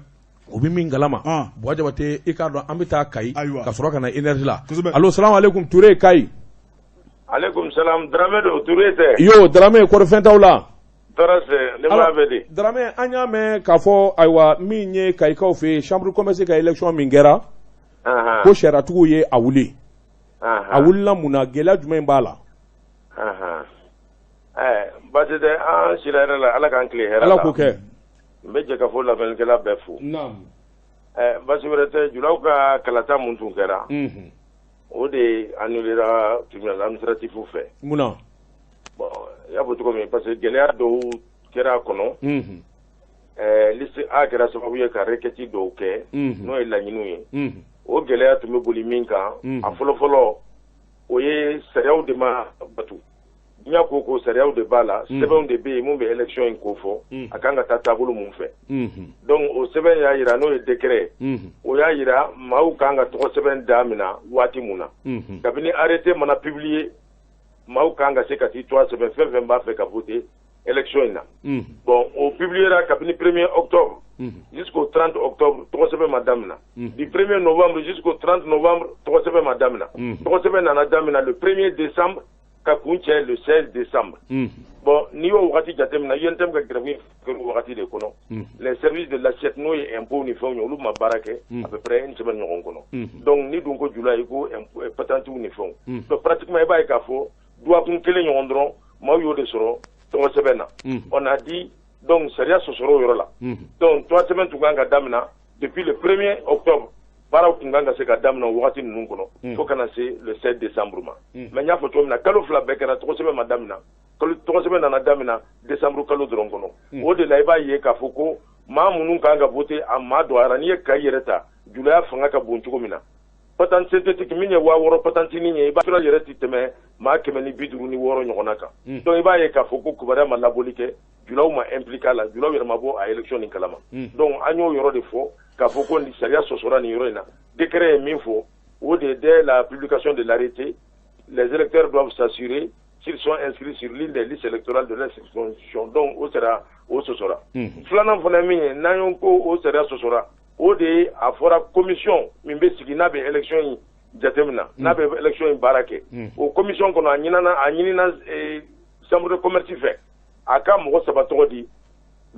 u bɛ min galama Bɔjabate i k'a dɔn an bɛ taa Kayi ka sɔrɔ ka na énergie la allo salamu aleykum Ture Kayi aleykum salam Dramé don Ture tɛ yo Dramé kɔrɔ fɛn t'aw la ne b'a bɛ di Dramé an y'a mɛn k'a fɔ ayiwa min ye Kayikaw fɛ yen chambre commerce ka élection min kɛra ko sariyatigiw ye a wuli a wulila mun na gɛlɛya jumɛn b'a la baasi tɛ an sira yɛrɛ la Ala k'an tile hɛrɛ la Ala k'o kɛ n bɛ Jekafo lamɛnnikɛla bɛɛ fo baasi wɛrɛ tɛ julaw ka kalata mun tun kɛra o de annulera tribunal administratif fɛ munna bon y'a fɔ cogo min parce que gɛlɛya dɔw kɛra a kɔnɔ liste A kɛra sababu ye ka requête dɔw kɛ n'o ye laɲiniw ye o gɛlɛya tun bɛ boli min kan a fɔlɔfɔlɔ o ye sariyaw de ma batu n y'a ko sariyaw de b'a la sɛbɛnw de bɛ yen mun bɛ élection in ko fɔ a kan ka taa taabolo mun fɛ donc o sɛbɛn y'a jira n'o ye décret o y'a jira maaw kan ka tɔgɔ sɛbɛn da mina waati mun na kabini arrêté mana publier maaw kan ka se ka t'i tɔgɔ sɛbɛn fɛn fɛn b'a fɛ ka voter élection in na bon o publiera kabini 1er octobre jusqu'au 30 octobre tɔgɔ sɛbɛn ma damina du 1er novembre jusqu'au 30 novembre tɔgɔ sɛbɛn ma damina tɔgɔ sɛbɛn nana damina le 1er décembre ka kun cɛ le 16 décembre bon n'i y'o wagati jateminɛ INTM ka grève kɛra o wagati de kɔnɔ les services de l'assiette n'o ye impôt ni fɛnw ye olu ma baara kɛ à peu près une semaine ɲɔgɔn kɔnɔ donc ni dun ko jula i ko patentiw ni fɛnw donc pratiquement i b'a ye k'a fɔ duwakun kelen ɲɔgɔn dɔrɔn maaw y'o de sɔrɔ tɔgɔ sɛbɛn na on a dit donc sariya sɔsɔrɔ o yɔrɔ la donc tɔgɔ sɛbɛn tun kan ka damina depuis le 1er octobre baaraw tun kan ka se ka damina wagati ninnu kɔnɔ fo kana se le 7 décembre ma mais n y'a fɔ cogo min na kalo fila bɛɛ kɛra tɔgɔ sɛbɛn ma damina tɔgɔ sɛbɛn nana damina décembre kalo dɔrɔn kɔnɔ o de la i b'a ye k'a fɔ ko maa minnu kan ka voter a maa dɔgɔyara n'i ye Kayi yɛrɛ ta julaya fanga ka bon cogo min na patente synthétique min ye 6000 patentinin ye i b'a sɔrɔ yɛrɛ ti tɛmɛ maa 156 ɲɔgɔnna kan donc i b'a ye k'a fɔ ko kibaruya ma labɔli kɛ julaw ma impliqué a la julaw yɛrɛ ma bɔ a élection nin kalama donc an y'o yɔrɔ de fɔ k'a fɔ ko sariya sɔsɔra nin yɔrɔ in na décret ye min fɔ o de dès la publication de l'arrêté les électeurs doivent s'assurer s'ils sont inscrits sur l'une des listes électorales de leur circonscription donc o sera o sɔsɔra filanan fana min ye n'an y'o ko o sariya sɔsɔra o de ye a fɔra commission min bɛ sigi n'a bɛ élection in jatemina n'a bɛ élection in baara kɛ o commission kɔnɔ a ɲinina chambre de commerce fɛ a ka mɔgɔ saba tɔgɔ di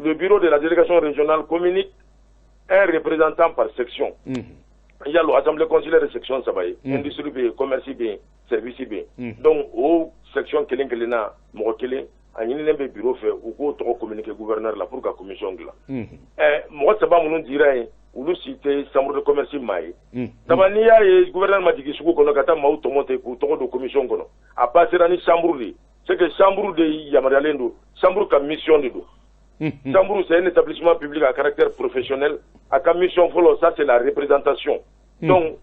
le bureau de la délégation régionale communique un représentant par section il y a l'assemblée consulaire de section saba ye industrie bɛ yen commerce bɛ yen service bɛ yen donc o section kelen kelen na mɔgɔ kelen a ɲininen bɛ bureau fɛ u k'o tɔgɔ communiquer gouverneur la pour que commission dilan mɔgɔ saba minnu dira yen olu si tɛ chambre de commerce maa ye daba n'i y'a ye gouverneur ma jigin sugu kɔnɔ ka taa maaw tɔmɔ ten k'u tɔgɔ don commission kɔnɔ a passera ni chambre de ye c'est que chambre de yamaruyalen don chambre ka mission de don chambre c'est un établissement public à caractère professionnel a ka mission fɔlɔ ça c'est la représentation donc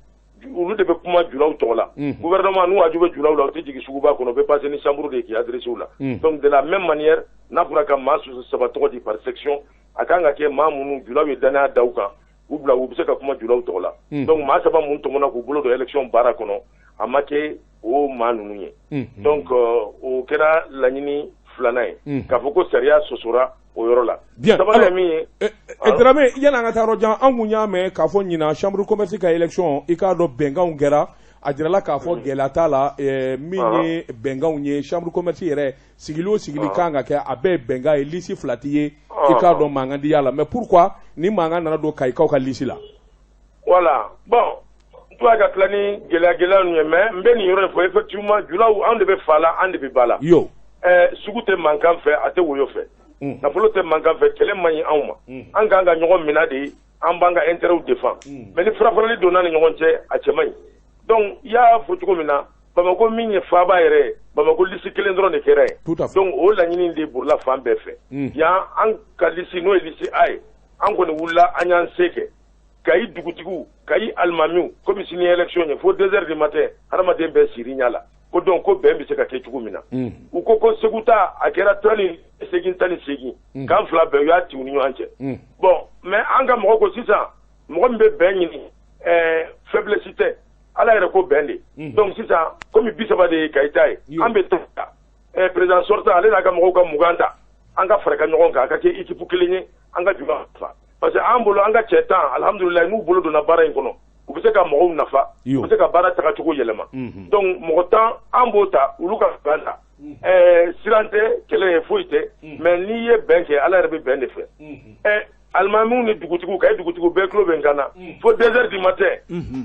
olu de bɛ kuma julaw tɔgɔ la gouvernement n'u aju bɛ julaw la u tɛ jigin suguba kɔnɔ u bɛ passer ni chambre de k'i adressé u la donc de la même manière n'a fɔra ka maa saba tɔgɔ di par section a kan ka kɛ maa minnu julaw ye danaya da u kan u bila u bɛ se ka kuma julaw tɔgɔ la donc maa saba minnu tɔmɔna k'u bolo don élection baara kɔnɔ a ma kɛ o maa ninnu ye donc o kɛra laɲini filanan ye k'a fɔ ko sariya sɔsɔra o yɔrɔ la. Bien alors Dramé yana ka taa yɔrɔ jan an kun y'a mɛn k'a fɔ ɲina chambre de commerce ka élection i k'a dɔn bɛnkanw kɛra a jirala k'a fɔ gɛlɛya t'a la min ye bɛnkanw ye chambre de commerce yɛrɛ sigili o sigili kan ka kɛ a bɛɛ ye bɛnkan ye liste fila t'i ye i k'a dɔn mankan di y'a la mais pourquoi ni mankan nana don kayikaw ka liste la. Voilà bon tu b'a ka tila ni gɛlɛya ninnu ye mais n bɛ nin yɔrɔ in fɔ effectivement julaw an de bɛ fa la an de bɛ ba la. Yo sugu tɛ mankan fɛ a tɛ woyo fɛ. Nafolo tɛ mankan fɛ kɛlɛ man ɲi anw ma an k'an ka ɲɔgɔn minɛ de an b'an ka intérêt défend mais ni farafarali donna ni ɲɔgɔn cɛ a cɛ man ɲi donc i y'a fɔ cogo min na Bamako min ye faaba yɛrɛ Bamako liste kelen dɔrɔn de kɛra ye donc o laɲini de burula fan bɛɛ fɛ yan an ka liste n'o ye liste A ye an kɔni wulila an y'an se kɛ Kayi dugutigiw Kayi alimamiw komi sini élection ye fo 2 heures du matin hadamaden bɛɛ siri ɲa la ko donc ko bɛn bɛ se ka kɛ cogo min na u ko Segu ta a kɛra 18 kan fila bɛɛ u y'a ci u ni ɲɔgɔn cɛ bon mais an ka mɔgɔ ko sisan mɔgɔ min bɛ bɛn ɲini faiblesse tɛ ala yɛrɛ ko bɛn de donc sisan komi 30 de ye Kayita ye an bɛ ta président sortant ale n'a ka mɔgɔw ka 20 ta an ka fara ka ɲɔgɔn kan a ka kɛ équipe kelen ye an ka juga fa parce que an bolo an ka cɛ tan alhamdulillah n'u bolo donna baara in kɔnɔ u bɛ se ka mɔgɔw nafa u bɛ se ka baara tagacogo yɛlɛma donc mɔgɔ tan an b'o ta olu ka ban ta siran tɛ kɛlɛ ye foyi tɛ mais n'i ye bɛn kɛ ala yɛrɛ bɛ bɛn de fɛ alimamiw ni dugutigiw Kayi dugutigiw bɛɛ tulo bɛ n kan na fo 2 heures du matin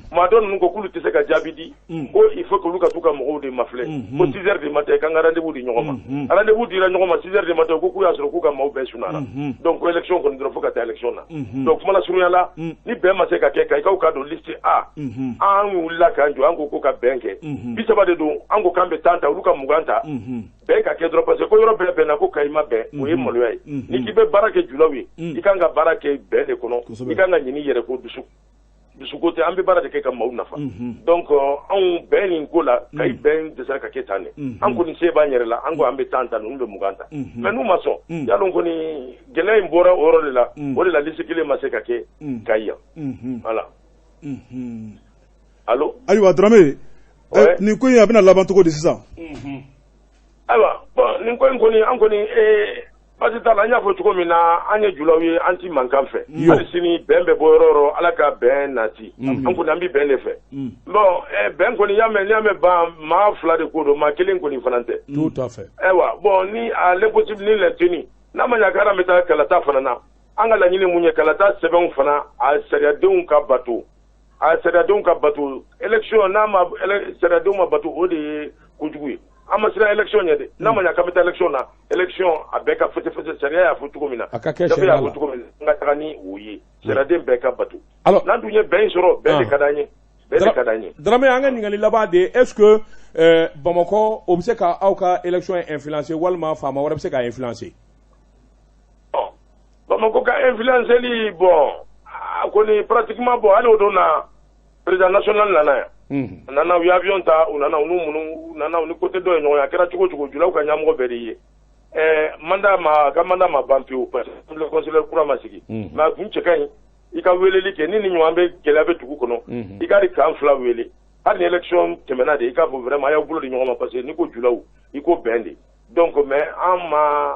maa dɔ ninnu ko k'olu tɛ se ka jaabi di ko il faut k'olu ka t'u ka mɔgɔw de mafilɛ ko 6 heures du matin k'an ka rendez-vous di ɲɔgɔn ma rendez-vous dira ɲɔgɔn ma 6 heures du matin ko k'u y'a sɔrɔ k'u ka maaw bɛɛ sunana donc ko élection kɔni dɔrɔn fo ka taa élection na donc kuma la surunya la ni bɛn ma se ka kɛ Kayikaw ka don liste A an wulila k'an jɔ an ko ka bɛn kɛ 30 de don an ko k'an bɛ tan ta olu ka 20 ta bɛn ka kɛ dɔrɔn parce que ko yɔrɔ bɛɛ bɛnna ko Kayi ma bɛn o ye maloya ye ni k'i bɛ baara kɛ julaw ye i kan ka baara kɛ bɛn de kɔnɔ i kan ka ɲini yɛrɛ ko dusuko tɛ an bɛ baara de kɛ ka maaw nafa donc anw bɛn nin ko la Kayi bɛn dɛsɛra ka kɛ tan de an kɔni se b'an yɛrɛ la an ko an bɛ tan ta ninnu bɛ 20 ta mais n'u ma sɔn y'a dɔn kɔni gɛlɛya in bɔra o yɔrɔ de la o de la liste kelen ma se ka kɛ Kayi yan voilà allo ayiwa Dramé nin ko in a bɛna laban cogo di sisan ayiwa bon nin ko in kɔni an kɔni parce que an y'a fɔ cogo min na an ye julaw ye an ti mankan fɛ hali sini bɛn bɛ bɔ yɔrɔ yɔrɔ ala ka bɛn nati an kɔni an bɛ bɛn de fɛ bon bɛn kɔni n'i y'a mɛn ban maa 2 de ko don maa 1 kɔni fana tɛ tout à fait ayiwa bon ni a l'impossible ni l'intenu n'a ma ɲa k'an bɛ taa kalata fana na an ka laɲini mun ye kalata sɛbɛnw fana a sariyadenw ka bato élection n'a ma sariyadenw ma bato o de ye kojugu ye an ma siran élection ɲɛ dɛ n'a ma ɲa k'an bɛ taa élection na élection a bɛɛ ka fɛsɛfɛsɛ sariya y'a fɔ cogo min na dafe y'a fɔ cogo min na an ka taga ni o ye sariyaden bɛɛ ka bato n'an dun ye bɛn sɔrɔ bɛn de ka d'an ye Dramé an ka ɲininkali laban de est-ce que Bamako o bɛ se ka aw ka élection influencer walima faama wɛrɛ bɛ se ka influencer Bamako ka influenceli bon a kɔni pratiquement bon hali o don na président national nana yan nana u ye avion ta u nana u n'u minnu nana u ni côté dɔ ye ɲɔgɔn ye a kɛra cogo cogo julaw ka ɲɛmɔgɔ bɛɛ de ye mandat ma ban pewu parce que le conseiller kura ma sigi mais a kun cɛ ka ɲi i ka weleli kɛ ni nin ɲɔgɔn bɛ gɛlɛya bɛ dugu kɔnɔ i ka di kan 2 wele hali ni élection tɛmɛna de i k'a fɔ vraiment a y'aw bolo di ɲɔgɔn ma parce que n'i ko julaw i ko bɛn de donc mais an ma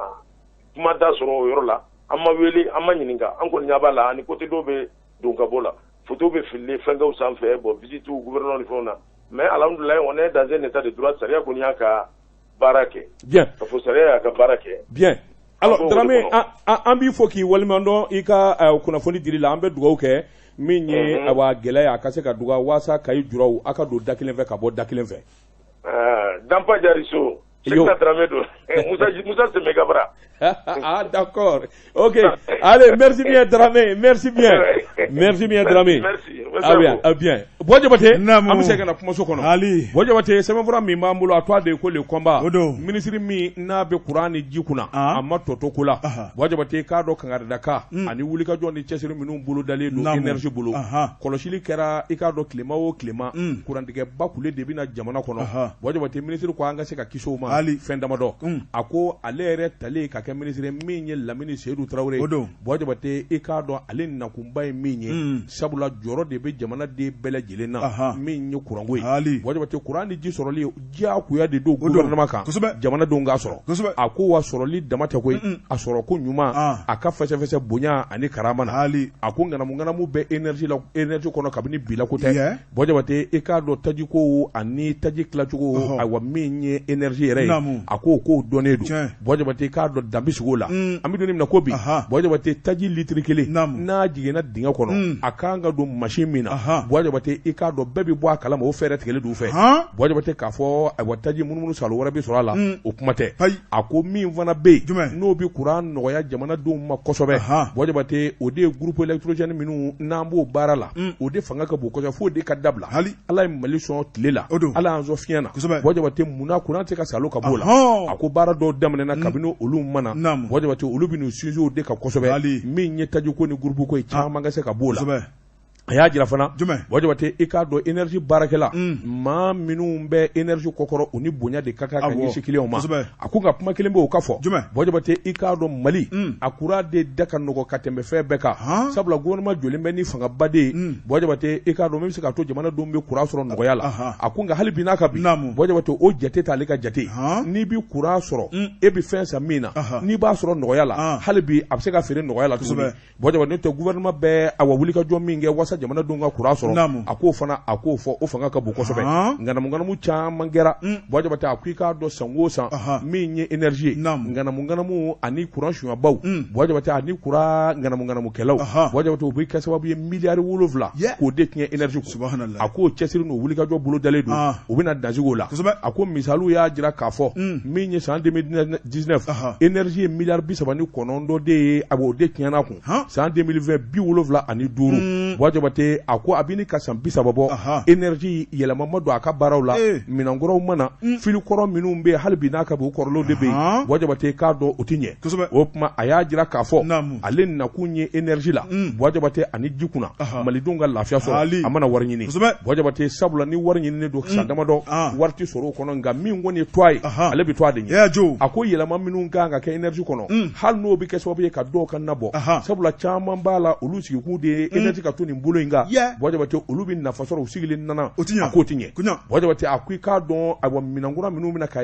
kuma da sɔrɔ o yɔrɔ la an ma wele an ma ɲininka an kɔni ɲɛ b'a la ani côté dɔw bɛ don ka bɔ la photo bɛ fili fɛnkɛw sanfɛ bon visite gouverneur ni fɛnw na mais alhamdoulilah on est dans un état de droit sariya kɔni y'a ka baara kɛ bien ka fɔ sariya y'a ka baara kɛ bien alors Dramé an b'i fɔ k'i walimadɔn i ka kunnafoni dili la an bɛ dugawu kɛ min ye awa gɛlɛya a ka se ka duga waasa Kayi juraw a ka don da kelen fɛ ka bɔ da kelen fɛ Dampa Jariso Musa c'est Megabra. Ah, d'accord. Ok. Allez, merci bien, Dramé. Merci bien. Merci bien, Dramé. Merci. Ah bien, ah bien. Bojabate, amuseka na kumaso kono. Ali. Bojabate, sema vura mi mambulo atwa de ko le combat. Ministry mi na be Qur'ani jikuna amma toto kula. Bojabate ka do kangare daka ani wuli ka joni chesiri minu bulu dale do energy bulu. Koloshili kera ika do klima o klima Qur'an dige bakule de bina jamana kono. Bojabate ministry ko anga se ka kiso ma fendama do. Ako alere tale ka ministre minye lamini Seydou Traoré bojabate ika do ale na kumbaye minye sabula joro de be jamana de bele jelena minye kurangoy bojabate kurani ji soroli ja kuya de do gouvernement kan jamana do nga soro ako wa soroli damata koy asoro ko nyuma aka fese fese bonya ani karamana ako ngana mu be energy kono kabini bila ko te bojabate ika do taji ko ani taji klachugo awa minye energy re ako ko donedo bojabate ika do bisugola amido nimna kobi boje bate taji litri kele na jigena dinga kono akanga do machine mina boje bate ika do bebi bo akala mo fere tekele du fe boje bate ka fo taji mununu salo wara bi sorala o kumate ako min vana be no bi Qur'an no ya jamana do ma kosobe boje bate o de groupe électrogène minu nambo barala o de fanga ka bo ko fo de ka dabla ala mali so tlela ala anzo fiana boje bate muna Qur'an te ka salo ka bola ako bara do damne na kabino olum mana wajabati ulubinu sujo de ka kosobe min yetaji ko ni groupe ko chama nga se ka bola aya jira fana wajabati ikado energy barakela ma minu be energy kokoro oni bonya de kaka kanyi shikile o ma akunga puma kilembe o kafo wajabati ikado mali akura de daka nogo katembe fe beka sabula gouvernement jolimbe ni fanga bade wajabati ikado memse ka to jamana dombe kura soro nogo yala akunga hali binaka bi wajabati o jate talika jate ni bi kura soro e bi fensa mina ni ba soro nogo yala hali bi abseka fere nogo yala to wajabati to gouvernement be awulika jominge wasa jamana dunga kura soro ako fana ako fo o fanga ka bu kosobe ngana mu cha mangera boja bata akwika do sango san minye energy ngana mu ani kura shuwa baw boja bata ani kura ngana mu kelaw boja bata obi ka sababu ye milliard wolofla ko detnya energy subhanallah ako chesiri no wuli ka do bulo dale do obi na dajigola ako misalu ya jira kafo minye san 2019 energy milliard bi sabani konondo de abo detnya na ko san 2020 bi wolofla ani duru boja te ako abini kasan bisa babo energy yela mamadu aka barawla minangoro mana fili koro minum be halbi naka bu korlo de be wajabate ka do utinye opma aya jira kafo alen na kunye energy la wajabate ani jikuna malidunga lafiya so amana warnyini wajabate sabula ni warnyini ne do sadama do warti soro kono nga min woni toy alebi toy de ako yela maminu nga ka energy kono hal no bi keso be ka do kan nabo sabula chama bala ulusi hude energy ka tuni mbulo nga bojabate ulubi na fasoro usigili nana akotinye bojabate akwika don abo minangura minu mina ka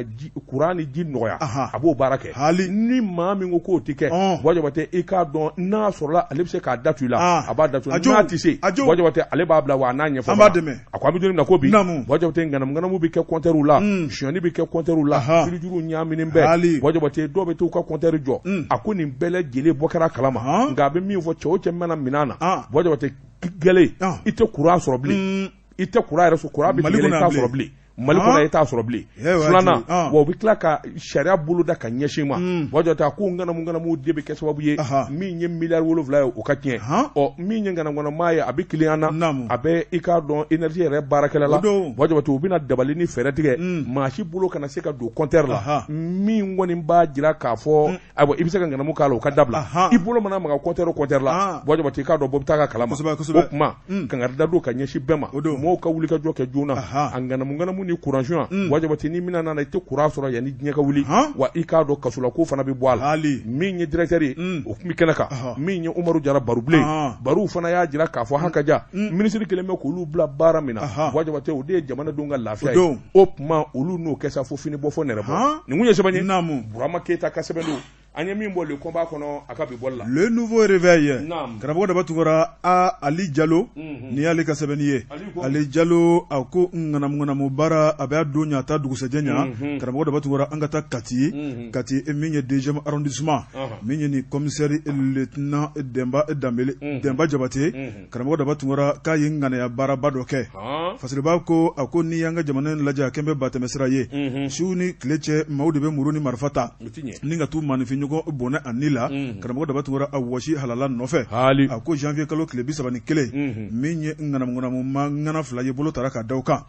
Qur'ani ji noya abo barake ni mami ngoko tike bojabate ika don na sorola alebse ka datula aba datula na tise bojabate aleba bla wa nanye fo akwa bidoni na kobi bojabate ngana mu bi ke konteru la shioni bi ke konteru la filijuru nyami nimbe bojabate dobe to ka konteru jo akuni bele jele bokara kalama ngabe mi fo choche mana minana bojabate gele ite kura sorobli ite kura yɛrɛ so kura bi gele ta sorobli malikuna ita sorobli fulana wo bi kila ka sharia bulu da kan ɲɛsin ma wajata ko ngana mu de be kɛ sababu ye min ye milliard wolofila ye o ka tiɲɛ ɔ min ye ngana ma ye a bi kiliyana a bɛ i ka dɔn énergie yɛrɛ baarakɛla la wajata u bɛna dabali ni fɛɛrɛ tigɛ maa si bolo kana se ka don compteur la min kɔni b'a jira k'a fɔ ayiwa i bɛ se ka nganamu k'a la o ka dabila i bolo mana maga compteur la wajata i k'a dɔn bɔ bɛ taa ka kalama o kuma kangari da don ka ɲɛsin bɛɛ ma mɔgɔw ka wuli ka jɔ kɛ joona a nganamu ni courant wajabati ni mina nana ite courant sɔrɔ yani diɲɛ ka wuli wa i k'a dɔn kasula ko fana bɛ bɔ a la min ye directeur ye o kun bɛ kɛnɛ kan min ye Umaru Jara Barubilen Baru fana y'a jira k'a fɔ hakaja ministre kelen bɛ k'olu bila baara min na wajabati o de ye jamanadenw ka lafiya ye o kuma olu n'o kɛ sa fo fini bɔ fo nɛrɛ bɔ nin kun ye sɛbɛn ye Burama Keyita ka sɛbɛn don an ye min bɔ le combat kɔnɔ a ka bi bɔli la. Le nouveau réveil karamɔgɔ daba tugora Ali Diallo ni y'ale ka sɛbɛnni ye Ali Diallo a ko ŋanamu baara a bɛ don ɲa ta dugusɛjɛ ɲa karamɔgɔ daba tugora an ka taa Kati min ye 2e arrondissement min ye ni commissaire lieutenant Demba Jabate karamɔgɔ daba tugora k'a ye ŋanaya baaraba dɔ kɛ fasiriba ko a ko ni y'an ka jamana in lajɛ a kɛn bɛ batɛmɛsira ye su ni tile cɛ maaw de bɛ muru ni marifa ta ni ka t'u maanifinɲɔgɔn bɔnɛ a ni la karamɔgɔ daba tugora a wɔsi halala nɔfɛ a ko janvier kalo tile 31 min ye ŋanamu ma ŋana fila ye bolo tara ka da kan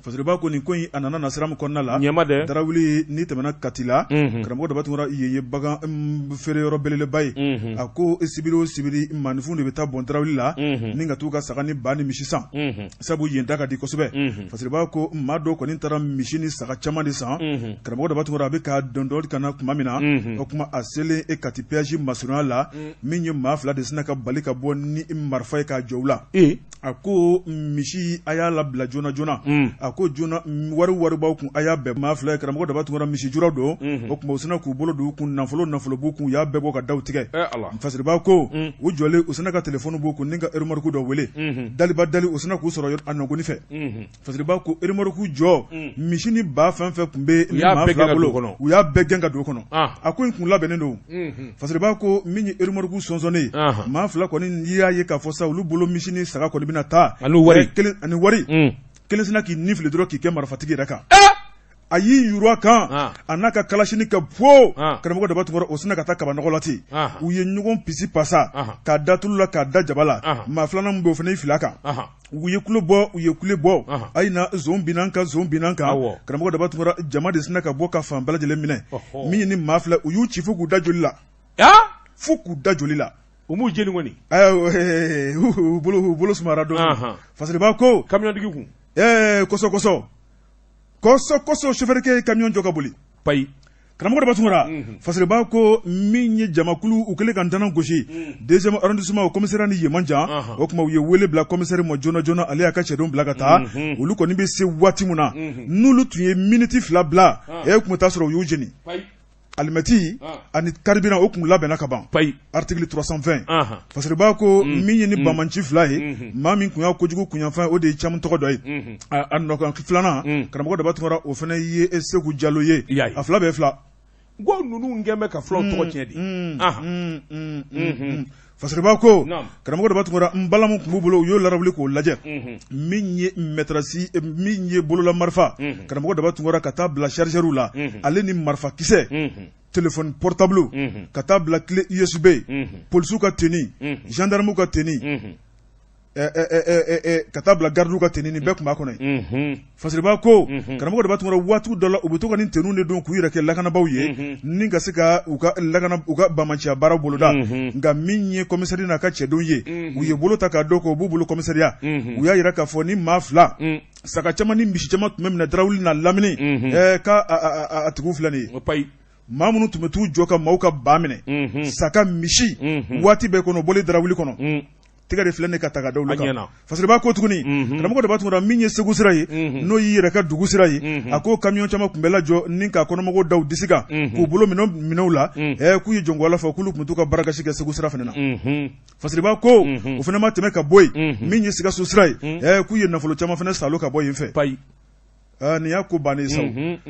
fasiriba ko nin ko in a nana na sira min kɔnɔna la darawuli ni tɛmɛna Kati la karamɔgɔ daba tugora ye bagan feere yɔrɔ beleleba ye a ko sibiri o sibiri maanifin de bɛ taa bɔn darawuli la ni ka t'u ka saga ni ba ni misi san sabu yen da ka di kosɛbɛ fasiriba ko maa dɔw kɔni taara misi ni saga caman de san karamɔgɔ daba tugora a bɛ ka dɔndɔli kana tuma min na o kuma a selen Kati péage masurunya la min ye maa fila de sina ka bali ka bɔ ni marifa ye k'a jɔ u la a ko misi a y'a labila joona joona a ko joona wari b'aw kun a y'a bɛɛ maa fila ye karamɔgɔ daba tugora misi juraw don o kuma u sina k'u bolo don u kun nafolo b'u kun u y'a bɛɛ bɔ ka daw tigɛ fasiriba ko u jɔlen u sina ka telefɔni b'u kun ni ka remarque dɔ wele daliba u sina k'u sɔrɔ a nɔgɔni fɛ fasiriba ko remarque jɔ misi ni ba fɛn fɛn kun bɛ ni maa fila bolo u y'a bɛɛ gɛn ka don o kɔnɔ a ko in kun labɛnnen don fasiriba ko min ye remarque sɔnsɔnnen maa fila kɔni n'i y'a ye k'a fɔ sa olu bolo misi ni saga kɔni bɛna taa ani wari kelen sina k'i ni fili dɔrɔn k'i kɛ marifatigi yɛrɛ kan a y'i yuru a kan a n'a ka kalasini ka bɔ karamɔgɔ daba tugora o sina ka taa kabanɔgɔ la ten u ye ɲɔgɔn pisi pasa k'a da tulu la k'a da jaba la maa filanan min bɛ o fana y'i fili a kan u ye kule bɔ a ye na zon binan kan karamɔgɔ daba tugora jama de sina ka bɔ ka fan bɛɛ lajɛlen minɛ min ye ni maa fila u y'u ci fo k'u da joli la u m'u jeni kɔni u bolo sumara dɔɔni fasiriba ko kamiyɔntigi kun kɔsɔ chauffeur kɛ camion jɔ ka boli payi karamɔgɔ daba tugora fasiriba ko min ye jamakulu u kɛlen ka ntana gosi 2e arrondissement o commissaire ni Yemanjan o kuma u ye wele bila commissaire ma joona ale y'a ka cɛdenw bila ka taa olu kɔni bɛ se waati min na n'olu tun ye miniti 2 bila tun bɛ taa sɔrɔ u y'u jeni alimɛti ani carburant o kun labɛnna ka ban article 320 fasiriba ko min ye ni bamanci 2 ye maa min kun y'a kojugu kunyanfan o de ye caman tɔgɔ dɔ ye a nɔkan filanan karamɔgɔ daba tugora o fana ye Seku Jalo ye a fila bɛɛ fila ko ninnu gɛn bɛ ka filaw tɔgɔ tiɲɛ de fasiriba ko karamɔgɔ daba tugora n balamu kun b'u bolo u y'o larawuli k'o lajɛ min ye maîtresse min ye bolola marifa karamɔgɔ daba tugora ka taa bila chargeur la ale ni marifa kisɛ téléphone portable ka taa bila clé USB policiers ka tenue gendarmes ka tenue ka taa bila gardiw ka tenue ni bɛɛ kun b'a kɔnɔ ye fasiriba ko karamɔgɔ daba tugora waati dɔ la u bɛ to ka nin tenue de don k'u yɛrɛ kɛ lakanabaaw ye ni ka se ka u ka bamaciya baaraw boloda nka min ye commissariat n'a ka cɛdenw ye u ye bolo ta k'a dɔn ko u b'u bolo commissariat u y'a yira k'a fɔ ni maa fila saga caman ni misi caman tun bɛ minɛ darawuli n'a lamini k'a tigiw filɛ nin ye maa minnu tun bɛ t'u jɔ ka maaw ka ba minɛ saga misi waati bɛɛ kɔnɔ bɔli darawuli kɔnɔ tɛgɛ de filɛ ne ka taga dawulu kan fasiriba ko tuguni karamɔgɔ daba tugora min ye Segu sira ye n'o y'i yɛrɛ ka dugu sira ye a ko camion caman tun bɛ lajɔ ni ka kɔnɔmɔgɔw daw disi kan k'u bolo minɛw la k'u ye jɔngo Ala fɔ k'olu tun bɛ t'u ka baaragasi kɛ Segu sira fana na fasiriba ko o fana ma tɛmɛ ka bɔ yen min ye Sikaso sira ye k'u ye nafolo caman fana salo ka bɔ yen fɛ nin y'a ko bannen sa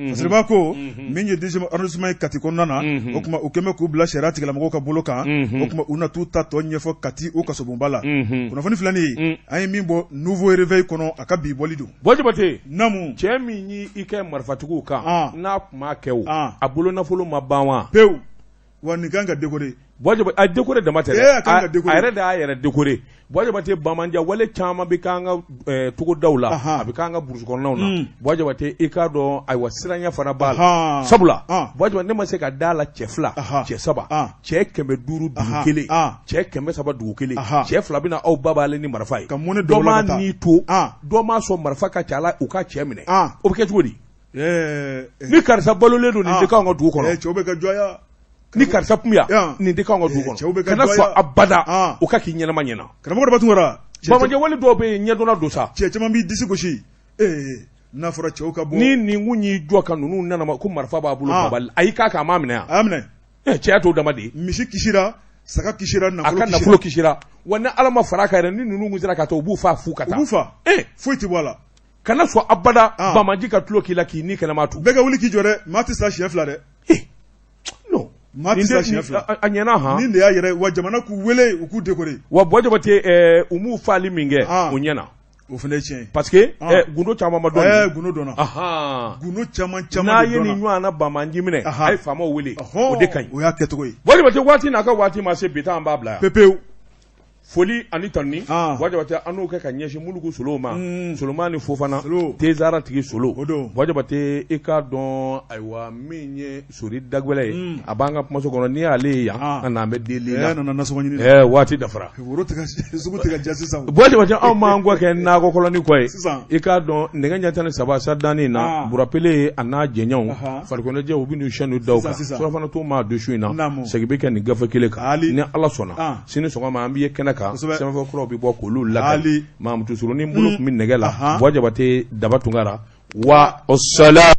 fasiriba ko min ye 2e arrondissement ye Kati kɔnɔna na o kuma u kɛmɛ k'u bila sariya tigilamɔgɔw ka bolo kan o kuma u na t'u ta tɔ ɲɛfɔ Kati o kasobonba la kunnafoni filanin ye an ye min bɔ nouveau réveil kɔnɔ a ka bi bɔli don Jabate namu cɛ min y'i kɛ marifatigiw kan n'a kun m'a kɛ o a bolo nafolo ma ban wa pewu wa nin kan ka décorer Jabate a décorer dama tɛ dɛ a yɛrɛ de y'a yɛrɛ décorer Jabate bamanja wale caman bɛ k'an ka togodaw la a bɛ k'an ka burusi kɔnɔnaw na Jabate i k'a dɔn ayiwa siranya fana b'a la sabula Jabate ne ma se ka d'a la cɛ 2 cɛ 3 cɛ 500 dugu kelen cɛ 300 dugu kelen cɛ 2 bɛna aw ba b'ale ni marifa ye dɔ m'a ni to dɔ m'a sɔn marifa ka ca la u ka cɛ minɛ o bɛ kɛ cogo di ni karisa balolen don nin tɛ k'anw ka dugu kɔnɔ cɛw bɛ ka jɔya ni karisa kunya nin tɛ k'anw ka dugu kɔnɔ kana sɔn abada o ka k'i ɲɛnama ɲɛna karamɔgɔ daba tugora bamajɛ wale dɔw bɛ yen ɲɛdɔnna don sa cɛ caman b'i disi gosi n'a fɔra cɛw ka bɔ ni nin kun y'i jɔ ka ninnu nana ko marifa b'a bolo kabali a y'i k'a kan a m'a minɛ yan a minɛ cɛya t'o dama de misi kisira saga kisira nafolo kisira wa ni ala ma fara ka yɛrɛ ni ninnu kun sera ka taa u b'u fa fu ka taa u b'u fa foyi tɛ bɔ a la kana sɔn abada bamaji ka tulo k'i la k'i ni kɛnɛma tu bɛɛ ka wuli k'i jɔ dɛ maa tɛ sa siɲɛ fila dɛ non maa tɛ sa siɲɛ fila a ɲɛna han nin de y'a yɛrɛ wa jamana k'u wele u k'u décorer wa bɔ jabate u m'u fali min kɛ o ɲɛna o fana ye tiɲɛ ye parce que gundo caman ma dɔn gundo dɔnna gundo caman n'a ye nin ɲɔgɔn na bamaji minɛ a ye faamaw wele o de ka ɲi o y'a kɛcogo ye wajabate waati n'a ka waati ma se bi ta an b'a bila yan pepewu foli ani tanni wajabate an n'o kɛ ka ɲɛsin muluku solow ma soloma ni fofana tezara tigi solo wajabate i k'a dɔn ayiwa min ye sori dagwɛlɛ ye a b'an ka kumaso kɔnɔ n'i y'ale ye yan an n'an bɛ deli la nana nasɔngɔ ɲini waati dafara woro sugu tɛ ka ja sisan wajabate anw m'an kɔ kɛ nakɔ kɔlɔni kɔ ye i k'a dɔn nɛgɛ ɲɛ tan ni saba sadani na burapele a n'a jɛɲɔgɔnw farikɔnɔjɛ u bɛ n'u siyɛn n'u daw kan surafana t'u ma don su in na segin bɛ kɛ nin gafe kelen kan ni ala sɔnna sini sɔgɔma an bɛ ye kɛnɛ kan sɛbɛnfɛkuraw bɛ bɔ k'olu lakali Mamutu Surunin bolo tun bɛ nɛgɛ la Jabate daba tungara wa o sala